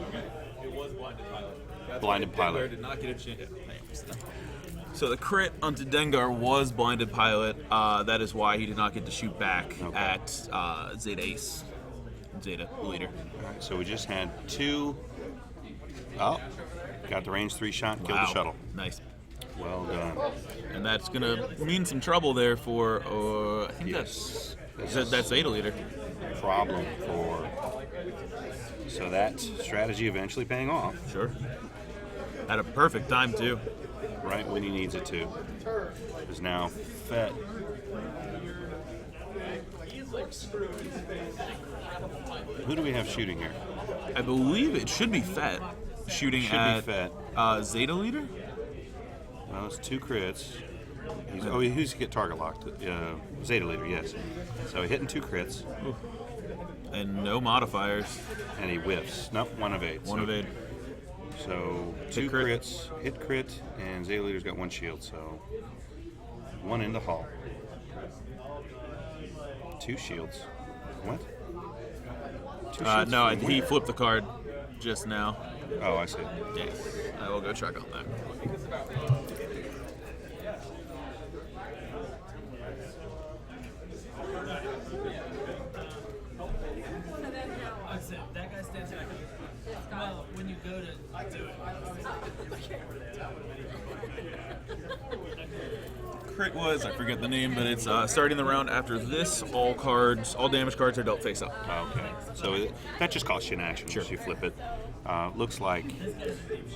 D: Okay.
B: It was blinded pilot.
A: Blinded pilot.
B: Did not get a chance. So the crit onto Dengar was blinded pilot. That is why he did not get to shoot back at Zeta Ace. Zeta leader.
A: All right, so we just had 2. Oh, got the range 3 shot, killed the shuttle.
B: Nice.
A: Well done.
B: And that's gonna mean some trouble there for. I think
A: Yes.
B: that's Zeta leader.
A: Problem for. So that strategy eventually paying off,
B: Sure. At a perfect time too.
A: right when he needs it to. Because now Fett. Who do we have shooting here?
B: I believe it should be Fett shooting
A: Should be
B: at
A: Fett.
B: Zeta leader.
A: Well, it's 2 crits. He's get target locked. Zeta leader, yes. So hitting 2 crits,
B: And no modifiers.
A: and he whiffs. Nope, 1 of 8.
B: One of 8.
A: So 2
B: crit.
A: crits, hit crit, and Zeta leader's got 1 shield. So 1 in the hull. 2 shields. What? 2 shields
B: No,
A: from
B: he
A: where?
B: flipped the card just now.
A: Oh, I see.
B: Yes. I will go check on that.
E: That guy stands back. Well, when you go to do it.
B: Crit was, I forget the name, but it's starting the round after this. All damage cards are dealt face up.
A: Okay. So that just costs you an action.
B: Sure.
A: You flip it. Looks like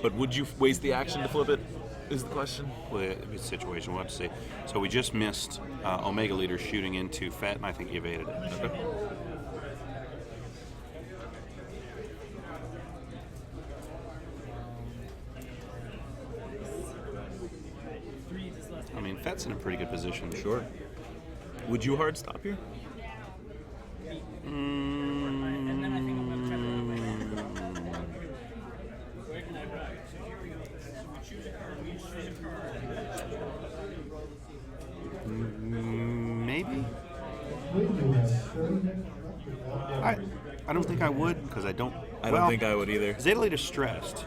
B: But would you waste the action to flip it? Is the question.
A: well, it's a situation. We'll have to see. So we just missed Omega leader shooting into Fett, and I think he evaded it.
B: Okay.
A: I mean, Fett's in a pretty good position.
B: Sure. Would you hard stop here?
A: Maybe. I don't think I would because I don't.
B: I don't think I would either.
A: Zeta leader's stressed,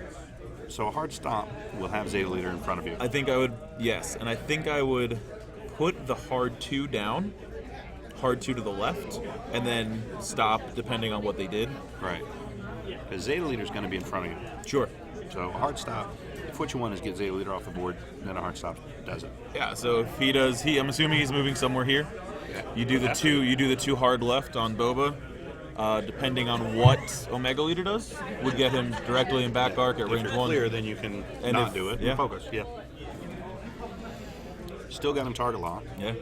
A: so a hard stop will have Zeta leader in front of you.
B: I think I would, yes. And I think I would put the hard 2 down, hard 2 to the left, and then stop depending on what they did.
A: Right. Because Zeta leader's going to be in front of you.
B: Sure.
A: So a hard stop. If what you want is get Zeta leader off the board, then a hard stop does it.
B: Yeah, so if he does, I'm assuming he's moving somewhere here.
A: Yeah.
B: You do the two hard left on Boba. Depending on what Omega Leader does, would get him directly in back arc at
A: If
B: range
A: you're
B: 1.
A: clear, then you can
B: And
A: not
B: if-
A: do it.
B: yeah.
A: And focus. Yeah. Still got him target lock.
B: Yeah.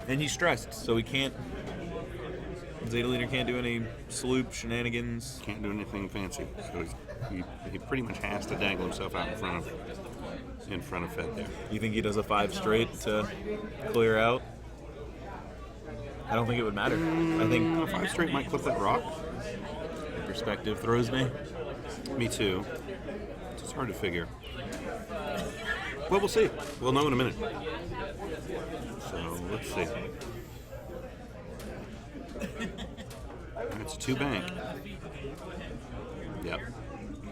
B: And he's stressed, so he can't. Zeta Leader can't do any sloop shenanigans.
A: Can't do anything fancy. So he pretty much has to dangle himself out in front of Fett there.
B: You think he does a 5 straight to clear out? I don't think it would matter. I think
A: 5 straight might clip that rock.
B: perspective throws me.
A: Me too. It's hard to figure. Well, we'll see. We'll know in a minute. So let's see. It's a 2 bank. Yep.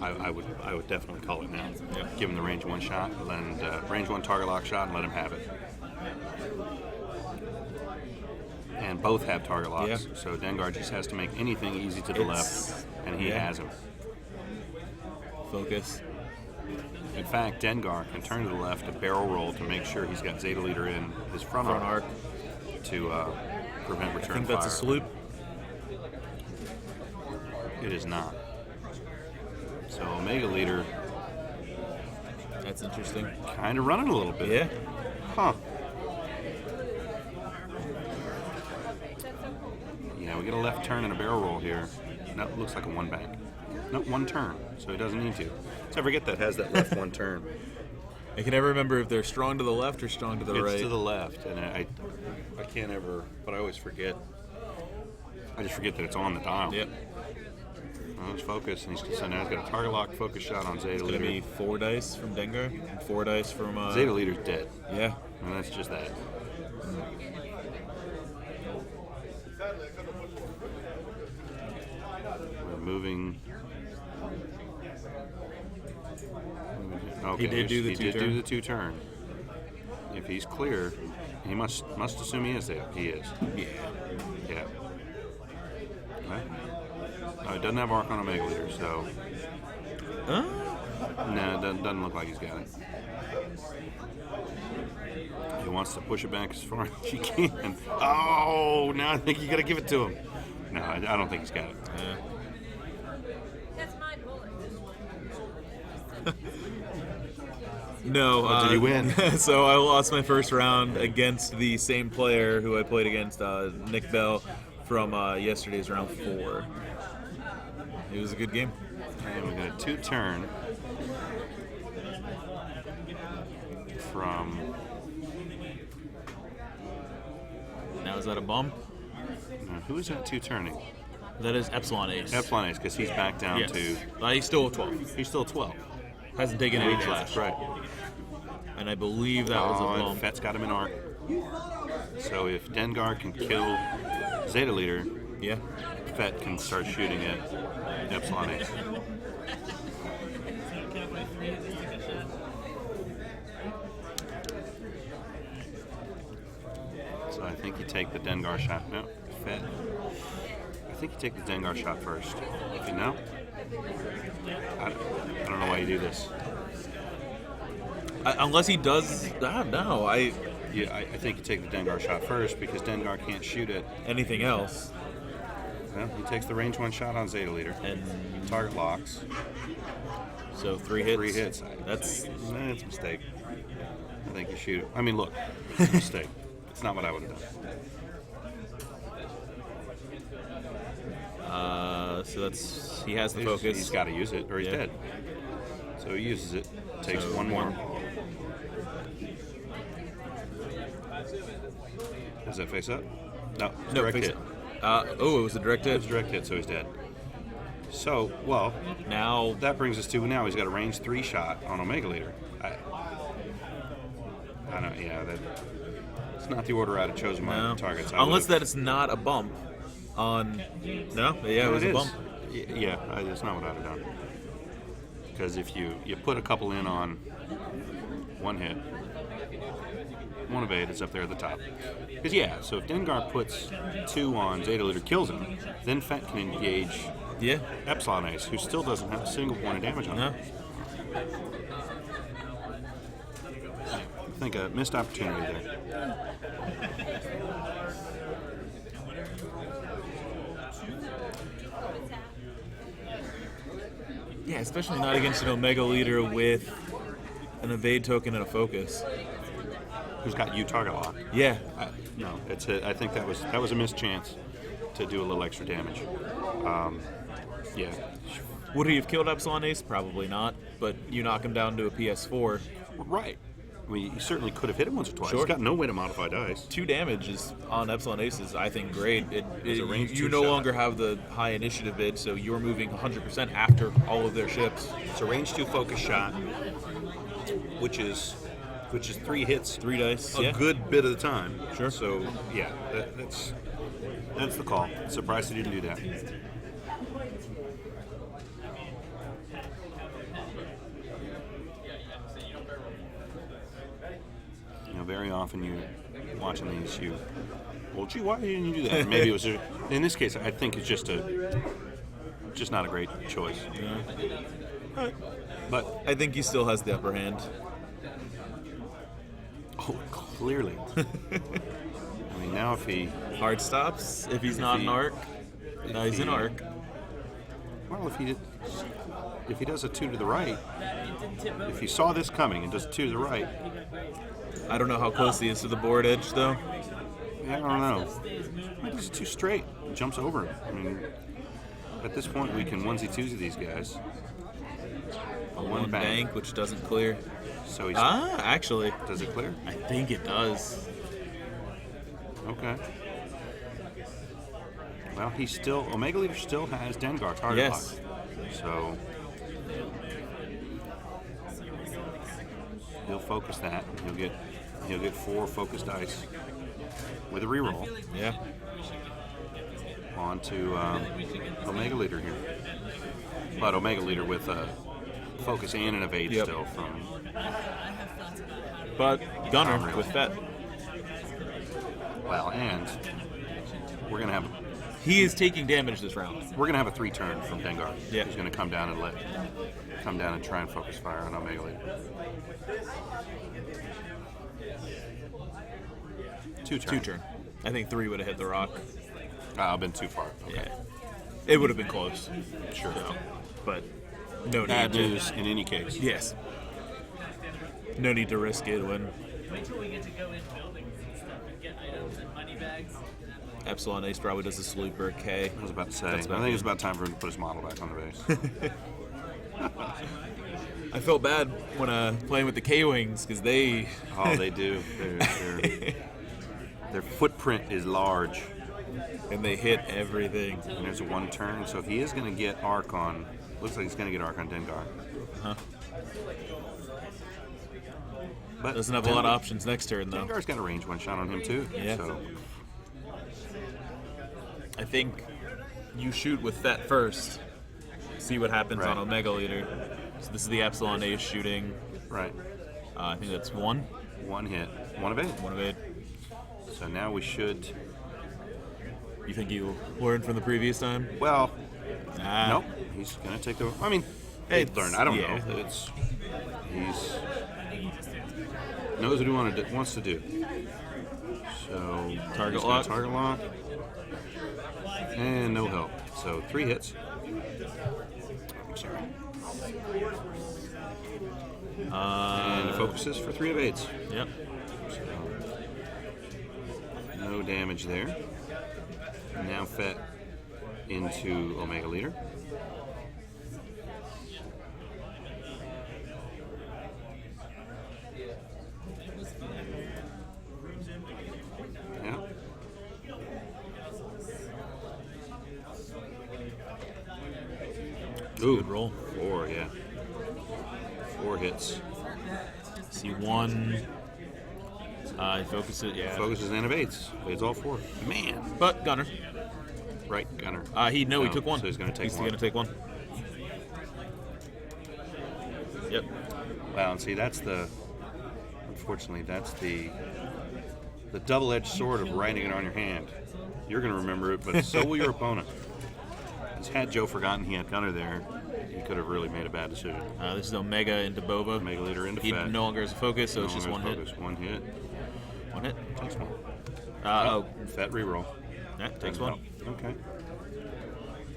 A: I would definitely call it now.
B: Yep.
A: Give him the range 1 shot, and range 1 target lock shot, and let him have it. And both have target locks,
B: Yeah.
A: so Dengar just has to make anything easy to the left, and he has him.
B: Focus.
A: In fact, Dengar can turn to the left to barrel roll to make sure he's got Zeta Leader in his front arc to prevent return
B: I think
A: fire.
B: that's a sloop.
A: It is not. So Omega Leader
B: That's interesting.
A: kind of running a little bit.
B: Yeah.
A: Huh. Yeah, we get a left turn and a barrel roll here. That looks like a 1 bank. Not 1 turn, so he doesn't need to. So I forget that has that left 1 turn.
B: I can never remember if they're strong to the left or strong to the right.
A: It's to the left, and I can't ever, but I always forget. I just forget that it's on the dial.
B: Yep.
A: Well, let's focus, and so now he's got a target lock focus shot on Zeta
B: It's going to
A: Leader.
B: be 4 dice from Dengar and 4 dice from...
A: Zeta Leader's dead,
B: Yeah.
A: and that's just that. We're moving. Okay,
B: He did do the
A: he
B: 2
A: did
B: turn.
A: do the 2 turn. If he's clear, he must assume he is there. He is.
B: Yeah.
A: Yeah. Okay. Oh, it doesn't have arc on Omega Leader, so
B: Huh?
A: no, it doesn't look like he's got it. He wants to push it back as far as he can. Oh, now I think you got to give it to him. No, I don't think he's got it.
B: Yeah.
D: That's my bullet.
B: No.
A: Oh, did he win?
B: So I lost my first round against the same player who I played against, Nick Bell, from yesterday's round 4. It was a good game.
A: And we got a 2 turn from.
B: Now is that a bump?
A: Who is that 2 turning?
B: That is Epsilon Ace.
A: Epsilon Ace, because he's back down
B: Yes.
A: to.
B: He's still a 12.
A: He's still 12.
B: Hasn't taken any
A: Age
B: damage.
A: left, right.
B: And I believe that was a
A: And
B: bump.
A: Fett's got him in arc. So if Dengar can kill Zeta Leader,
B: Yeah.
A: Fett can start shooting at Epsilon Ace. So I think you take the Dengar shot. No, Fett. I think you take the Dengar shot first. If you know, I don't know why you do this.
B: Unless he does. No.
A: I think you take the Dengar shot first because Dengar can't shoot at.
B: Anything else.
A: Well, he takes the range 1 shot on Zeta Leader.
B: And
A: Target locks.
B: so 3 hits.
A: 3 hits.
B: That's.
A: It's a mistake. I think you shoot. I mean, look, it's a mistake. It's not what I would have done.
B: So that's. He has the
A: He's
B: focus.
A: got to use it, or he's
B: Yeah.
A: dead. So he uses it. Takes
B: So
A: 1 more. Does that face up? No. It's
B: No,
A: direct
B: face
A: hit.
B: it. It was a direct
A: It
B: hit.
A: was a direct hit, so he's dead. So, well,
B: Now.
A: that brings us to now he's got a range 3 shot on Omega Leader. I don't. Yeah, it's not the order I'd have chosen my
B: No.
A: targets.
B: Unless that it's not a bump on. No? Yeah, it was a bump.
A: Yeah, that's not what I'd have done. Because if you put a couple in on 1 hit, 1 evade is up there at the top. Because so if Dengar puts 2 on Zeta Leader, kills him, then Fett can engage
B: Yeah.
A: Epsilon Ace, who still doesn't have a single point of damage on him.
B: No.
A: I think a missed opportunity there.
B: Yeah, especially not against an Omega Leader with an evade token and a focus.
A: who's got you target lock.
B: Yeah.
A: No, I think that was a missed chance to do a little extra damage. Yeah.
B: Would he have killed Epsilon Ace? Probably not. But you knock him down to a PS4.
A: Right. I mean, you certainly could have hit him once or twice.
B: Sure.
A: He's got no way to modify dice.
B: 2 damage is on Epsilon Ace is, I think, great.
A: It's a range
B: You
A: 2
B: no
A: shot.
B: longer have the high initiative bid, so you're moving 100% after all of their ships.
A: It's a range 2 focus shot, which is 3 hits,
B: 3 dice.
A: a
B: Yeah.
A: good bit of the time.
B: Sure.
A: So yeah, that's the call. Surprised he didn't do that. You know, very often you watching these, well, gee, why didn't you do that? Maybe it was in this case. I think it's just not a great choice. But
B: I think he still has the upper hand.
A: oh, clearly. I mean, now if he
B: Hard stops if he's not
A: he-
B: an arc. No, he's an
A: he-
B: arc.
A: Well, if he does a 2 to the right, if he saw this coming and does a 2 to the right,
B: I don't know how close he is to the board edge, though.
A: I don't know. He does 2 straight, and jumps over him. I mean, at this point, we can onesie-twosie these guys. A
B: One bank, which doesn't clear.
A: So he's
B: Actually,
A: does it clear?
B: I think it does.
A: Okay. Well, Omega Leader still has Dengar target
B: Yes.
A: lock. So he'll focus that. He'll get 4 focus dice with a reroll
B: Yeah.
A: onto Omega Leader here. But Omega Leader with a focus and an evade
B: Yep.
A: still from.
B: But Gunner
A: Unreal.
B: with Fett.
A: Well, and we're gonna have
B: He is taking damage this round.
A: a 3 turn from Dengar.
B: Yeah.
A: He's gonna come down and try and focus fire on Omega Leader. 2 turn.
B: 2 turn. I think 3 would have hit the rock.
A: I've been too far. Okay.
B: Yeah. It would have been close.
A: Sure.
B: But no
A: Bad
B: need to.
A: news in any case.
B: Yes. No need to risk it when
E: Wait till we get to go in buildings and stuff and get items and money bags.
B: Epsilon Ace probably does a sleeper K.
A: I was about to say.
B: That's about
A: I think
B: it.
A: it's about time for him to put his model back on the base.
B: I felt bad when playing with the K-Wings because they...
A: Oh, they do. Their footprint is large,
B: and they hit everything.
A: and there's a 1 turn. So if he is going to get arc on, looks like he's going to get arc on Dengar.
B: Huh.
A: But
B: Doesn't have a lot of options next turn, though.
A: Dengar's got a range 1 shot on him too.
B: Yeah.
A: So
B: I think you shoot with Fett first. See what happens
A: Right.
B: on Omega Leader. So this is the Epsilon Ace shooting.
A: right,
B: I think that's 1.
A: 1 hit, 1 evade.
B: 1 of 8.
A: So now we should.
B: You think you learned from the previous time?
A: Well,
B: Nah.
A: nope. He's going to take the. I mean,
B: Hey,
A: he'd learn. I don't
B: yeah.
A: know. He's knows what he wants to do. So
B: Target
A: he's gonna
B: lock.
A: Target lock. And no help. So 3 hits. I'm sorry. And it focuses for 3 evades.
B: Yep.
A: So no damage there. Now Fett into Omega Leader. Yeah. Ooh,
B: Good roll.
A: 4, yeah. 4 hits.
B: See 1. Focus it, yeah.
A: Focuses and evades. Evades all 4. Man.
B: But Gunner.
A: Right, Gunner.
B: He
A: No,
B: took 1.
A: so he's gonna take
B: He's
A: 1.
B: going to take 1. Yep.
A: Wow, and see, unfortunately, that's the double-edged sword of writing it on your hand. You're going to remember it, but so will your opponent. Because had Joe forgotten he had Gunner there, he could have really made a bad decision.
B: This is Omega into Boba.
A: Omega Leader into
B: He
A: Fett.
B: no longer has a focus, so
A: No
B: it's just 1
A: longer
B: hit.
A: focus. 1 hit.
B: 1 hit.
A: Takes 1. Fett reroll.
B: That takes
A: Doesn't
B: 1.
A: help. Okay.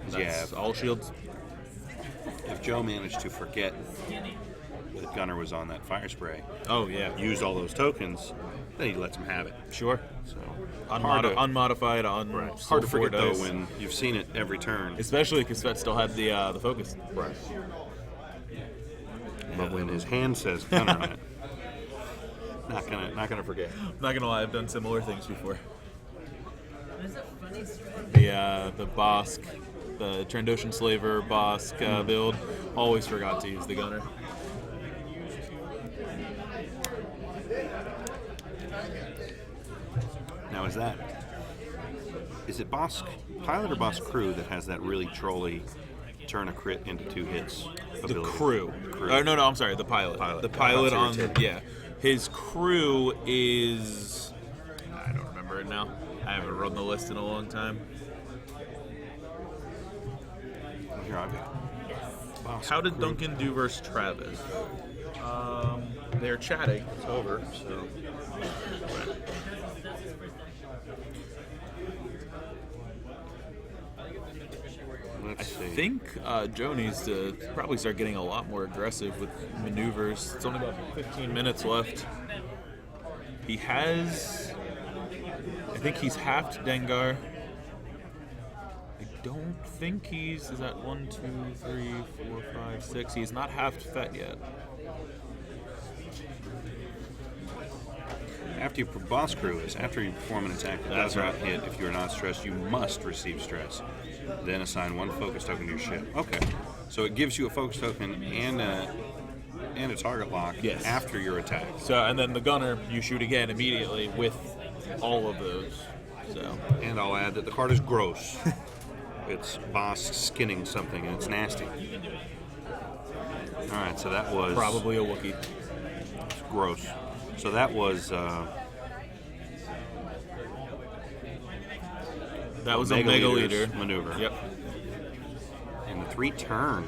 B: That's
A: Yeah.
B: all shields.
A: If Joe managed to forget that Gunner was on that fire spray,
B: Oh yeah,
A: used all those tokens, then he lets him have it.
B: sure.
A: So hard to,
B: Unmodified on
A: hard to
B: four
A: forget though
B: dice.
A: when you've seen it every turn.
B: Especially because Fett still had the focus.
A: Right. But when his hand says Gunner on it, not gonna forget.
B: I'm not gonna lie, I've done similar things before.
E: There's a funny story.
B: The Bosk, the Trandoshan Slaver Bosk build, always forgot to use the Gunner.
A: Now is it Bosk Pilot or Bosk Crew that has that really trolly turn a crit into 2 hits ability?
B: The crew. No, I'm sorry, the pilot. The
A: I
B: pilot
A: thought
B: on
A: you were taking-
B: yeah. His crew is I don't remember it now. I haven't run the list in a long time.
A: Here I've got Bosk
B: How did
A: Crew.
B: Duncan do versus Travis? They're chatting. It's over. So.
A: Let's see.
B: I think Joe needs to probably start getting a lot more aggressive with maneuvers. It's only about 15 minutes left. He has, I think he's halved Dengar. I don't think is that 1, 2, 3, 4, 5, 6. He's not halved Fett yet.
A: After you Boss Crew is after you perform an attack that does not hit. If you are not stressed, you must receive stress. Then assign 1 focus token to your ship. Okay, so it gives you a focus token and a target lock
B: Yes.
A: after your attack.
B: So, and then the gunner, you shoot again immediately with all of those. So,
A: And I'll add that the card is gross. It's boss skinning something and it's nasty. All right, so that was
B: probably a Wookiee.
A: gross. So that was
B: That was a mega leader
A: maneuver.
B: Yep.
A: And the 3 turn.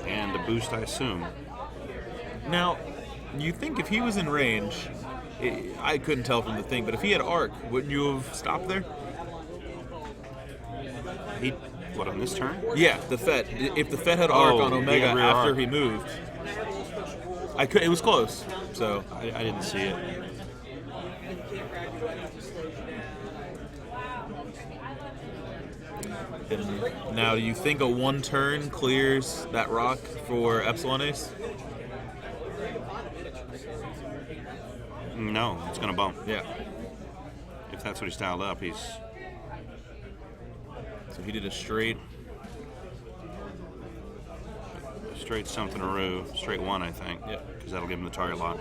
A: And a boost, I assume.
B: Now, you think if he was in range, I couldn't tell from the thing, but if he had arc, wouldn't you have stopped there?
A: He what on this turn?
B: Yeah, the Fett. If the Fett had arc on
A: he
B: Omega
A: had rear
B: after
A: arc.
B: he moved, it was close. So
A: I didn't see it.
B: and now, do you think a 1 turn clears that rock for Epsilon Ace?
A: No, it's gonna bump.
B: Yeah.
A: If that's what he styled up, he's
B: So he did a straight.
A: straight something-a-roo, straight 1, I think.
B: Yep.
A: Because that'll give him the target lock.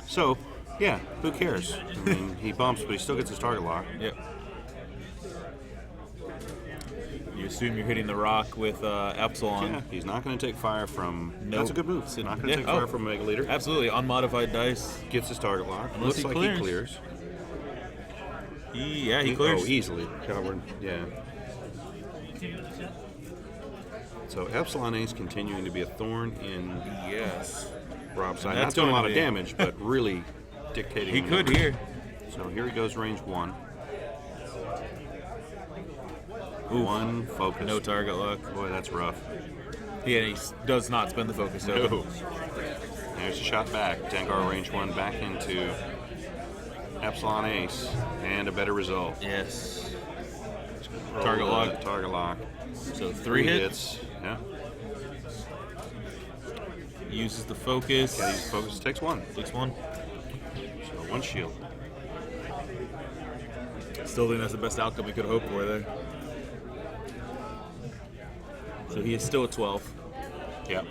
A: So, yeah, who cares? I mean, he bumps, but he still gets his target lock.
B: Yep. You assume you're hitting the rock with Epsilon.
A: Yeah, he's not going to take fire from.
B: Nope.
A: That's a good move. He's not going to
B: Yeah,
A: take fire
B: oh.
A: from Mega Leader.
B: Absolutely, unmodified dice.
A: Gets his target lock.
B: Unless
A: Looks
B: he
A: like
B: clears.
A: he clears.
B: He clears.
A: Oh, easily. Coward. Yeah. So Epsilon Ace continuing to be a thorn in
B: Yes.
A: Rob's side.
B: That's
A: Not doing a
B: going
A: lot
B: to
A: of
B: be-
A: damage, but really dictating.
B: He could
A: maneuver.
B: here.
A: So here he goes, range 1.
B: Oof.
A: 1 focus.
B: No target lock.
A: Boy, that's rough.
B: Yeah, he does not spend the focus token.
A: No. There's a shot back. Dengar range 1 back into Epsilon Ace. And a better result.
B: Yes.
A: Roll
B: Target
A: the
B: lock.
A: Target lock.
B: So 3 hits.
A: Yeah.
B: Uses the focus.
A: Yeah, he focus takes 1.
B: Takes 1.
A: So 1 shield.
B: Still think that's the best outcome we could hope for there. So he is still at 12.
A: Yep.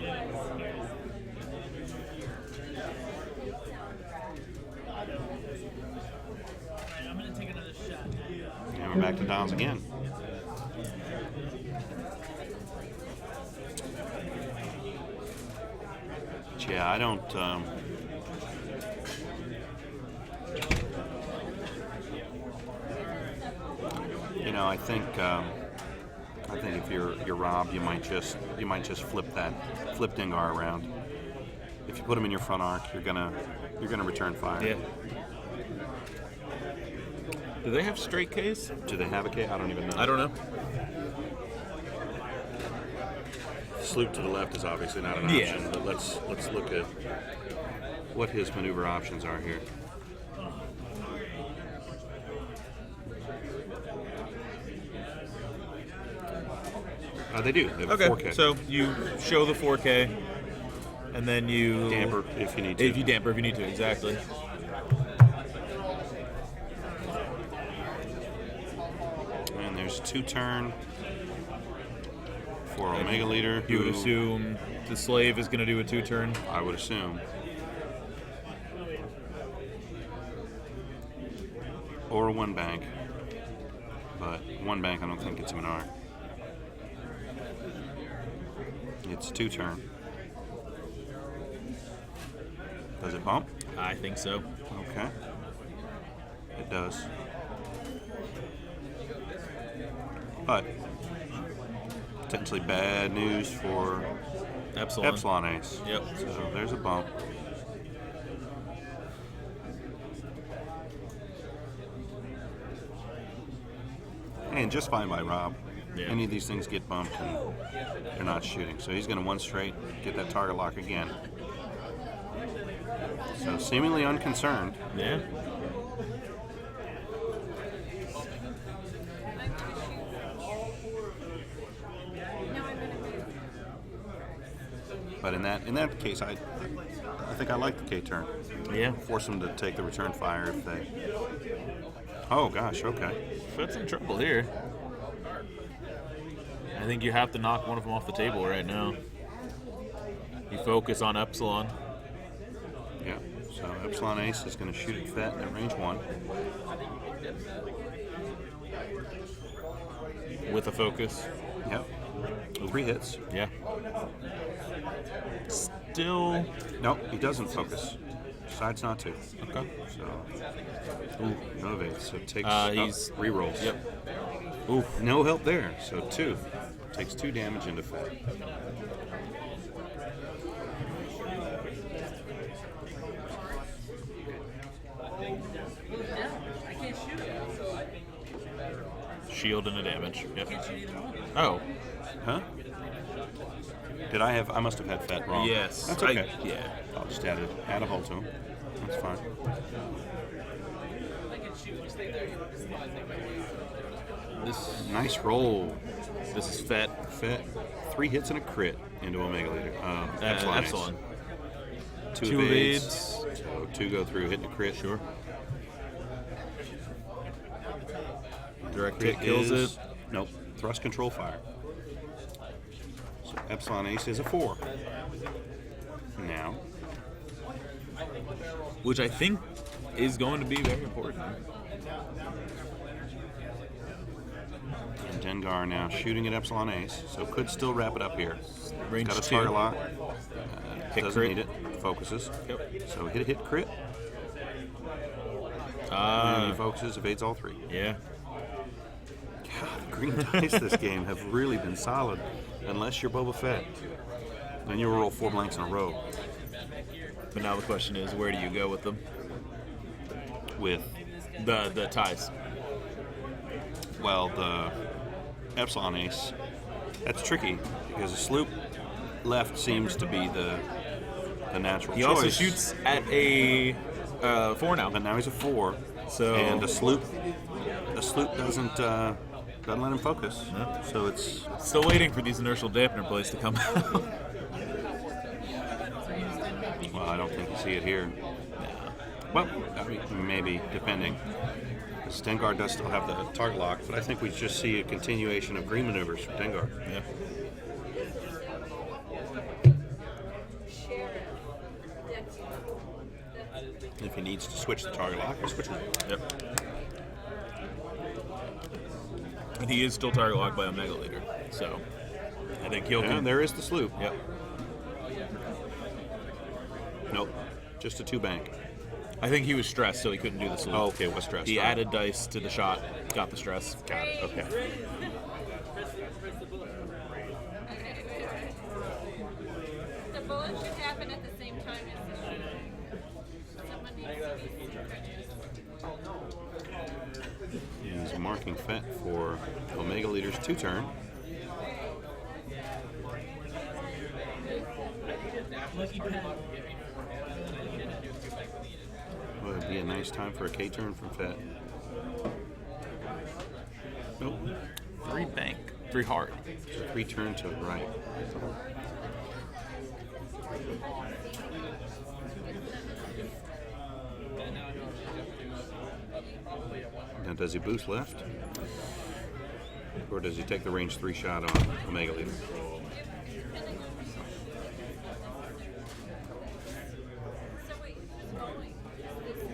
E: I'm gonna take another shot.
A: And we're back to Downs again. But yeah, I don't. I think if you're Rob, you might just flip Dengar around. If you put him in your front arc, you're gonna return fire.
B: Yeah. Do they have straight Ks?
A: Do they have a K? I don't even know.
B: I don't know.
A: Sloop to the left is obviously not an
B: Yeah.
A: option, but let's look at what his maneuver options are here. They do. They have
B: Okay,
A: 4K.
B: so you show the 4K, and then you
A: damper if you need to.
B: If you damper if you need to, exactly.
A: And there's 2-turn for Omega Leader.
B: You would
A: who-
B: assume the slave is going to do a 2-turn.
A: I would assume. Or a 1 bank. But 1 bank I don't think gets him an R. It's 2-turn. Does it bump?
B: I think so.
A: Okay. It does. But potentially bad news for Epsilon Ace.
B: Yep.
A: So there's a bump. And just fine by Rob.
B: Yeah.
A: Any of these things get bumped and they're not shooting. So he's going to 1 straight, get that target lock again. So seemingly unconcerned.
B: Yeah.
A: But in that case, I think I like the K turn.
B: Yeah.
A: Force them to take the return fire if they. Oh gosh, okay.
B: Fett's in trouble here. I think you have to knock one of them off the table right now. You focus on Epsilon.
A: Yeah. So Epsilon Ace is going to shoot at Fett at range 1.
B: With a focus.
A: Yep. 3 hits.
B: Yeah. Still.
A: Nope, he doesn't focus. Decides not to.
B: Okay.
A: So. Ooh, no evades. So it takes.
B: He's
A: rerolls.
B: Yep.
A: Oof. No help there. So 2. Takes 2 damage into Fett.
B: Shield and a damage. Yep. Oh.
A: Huh? Did I have? I must have had Fett wrong.
B: Yes.
A: That's okay.
B: Yeah.
A: I'll just add a hull to him. That's fine.
B: This
A: Nice roll.
B: this is Fett.
A: Fett. 3 hits and a crit into Omega Leader. Epsilon. Ace.
B: Epsilon.
A: 2 evades. So 2 go through, hitting a crit.
B: Sure. Direct
A: Crit
B: hit kills
A: is,
B: it.
A: Nope. Thrust control fire. So Epsilon Ace is a 4. Now.
B: Which I think is going to be very important.
A: And Dengar now shooting at Epsilon Ace, so could still wrap it up here.
B: Range
A: Got a
B: 2.
A: target lock.
B: Hit
A: Doesn't
B: crit.
A: need it. Focuses.
B: Yep.
A: So hit crit. And he focuses, evades all 3.
B: Yeah.
A: God, the green dice this game have really been solid. Unless you're Boba Fett. Then you'll roll 4 blanks in a row.
B: But now the question is, where do you go with them?
A: With,
B: The ties.
A: well, the Epsilon Ace. That's tricky because the sloop left seems to be the natural
B: He
A: choice.
B: also shoots at a 4 now.
A: But now he's a 4.
B: So
A: And the sloop doesn't let him focus. So it's
B: still waiting for these inertial dampener plays to come out.
A: well, I don't think you see it here. Well, I mean, maybe depending. Because Dengar does still have the target lock, but I think we just see a continuation of green maneuvers from Dengar.
B: Yeah.
A: If he needs to switch the target lock, he'll switch it.
B: Yep. And he is still target locked by Omega Leader, so I think he'll.
A: And there is the sloop.
B: Yep.
A: Nope, just a 2 bank.
B: I think he was stressed, so he couldn't do the sloop.
A: Oh, okay, was stressed.
B: He
A: All right.
B: added dice to the shot, got the stress.
A: Got it. Okay.
D: The bullet should happen at the same time as the shooting. Someone needs to be synchronous.
A: He's marking Fett for Omega Leader's 2-turn.
E: Lucky pen.
A: Well, it'd be a nice time for a K turn from Fett. Nope.
B: 3 bank. 3 hard.
A: 3 turn to the right. Now, does he boost left? Or does he take the range 3 shot on Omega Leader?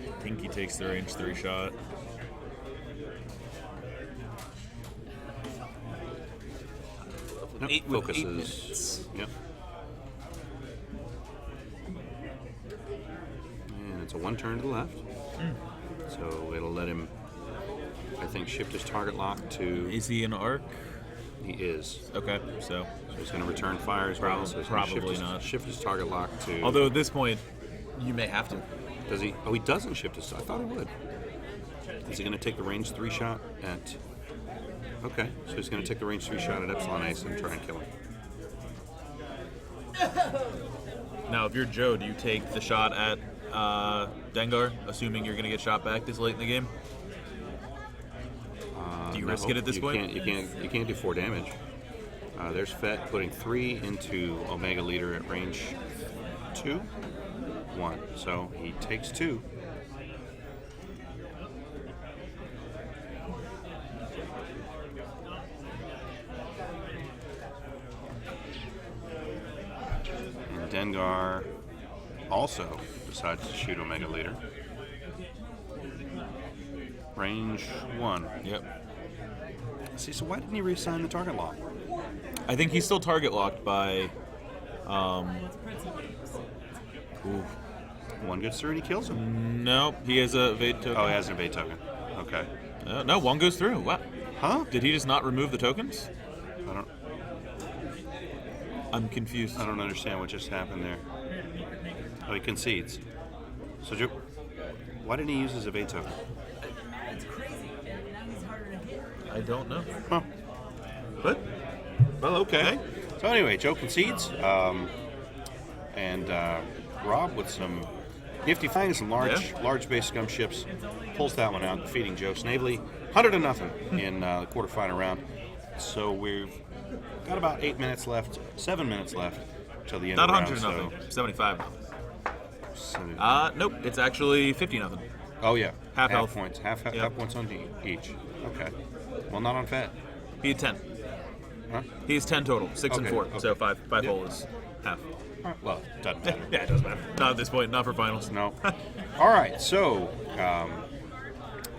B: I think he takes the range 3 shot.
A: Nope,
B: 8 with 8
A: focuses.
B: minutes.
A: Yep. And it's a 1 turn to the left. So it'll let him, I think, shift his target lock to.
B: Is he in arc?
A: He is.
B: Okay, so.
A: So he's going to return fire as well. So he's gonna
B: Probably not.
A: Shift his target lock to.
B: Although at this point, you may have to.
A: Does he? Oh, he doesn't shift his. I thought he would. Is he going to take the range 3 shot at? Okay, so he's going to take the range 3 shot at Epsilon Ace and try and kill him.
B: Now, if you're Joe, do you take the shot at Dengar, assuming you're going to get shot back this late in the game? Do you risk it at this point?
A: You can't do 4 damage. There's Fett putting 3 into Omega Leader at range 2, 1. So he takes 2. And Dengar also decides to shoot Omega Leader. Range 1.
B: Yep.
A: See, so why didn't he reassign the target lock?
B: I think he's still target locked by. Ooh.
A: 1 gets through and he kills him.
B: Nope, he has a evade token.
A: Oh, he has an evade token. Okay.
B: No, 1 goes through. What?
A: Huh?
B: Did he just not remove the tokens? I'm confused.
A: I don't understand what just happened there. Oh, he concedes. So, why didn't he use his evade token?
E: It's crazy. And now he's harder to hit.
B: I don't know.
A: Huh. But, well, okay. So anyway, Joe concedes, and Rob with some nifty finds some large base scum ships pulls that one out, defeating Joe Snavely 100-0 in the quarterfinal round. So we've got about 8 minutes left, 7 minutes left till the end
B: Not
A: of the round.
B: 100-0. 75.
A: So,
B: Nope. It's actually 50-0.
A: oh yeah,
B: Half health.
A: points, half points on each. Okay. Well, not on Fett.
B: He had 10.
A: Huh?
B: He has 10 total. 6 and
A: Okay,
B: 4.
A: okay.
B: So 5
A: Yep.
B: whole is half.
A: Well, doesn't matter.
B: Yeah, it doesn't matter. Not at this point. Not for finals.
A: No. All right. So,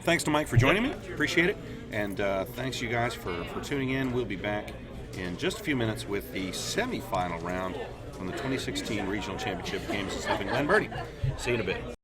A: thanks to Mike for joining me. Appreciate it. And thanks you guys for tuning in. We'll be back in just a few minutes with the semifinal round from the 2016 Regional Championship Games and stuff in Glen Burnie. See you in a bit.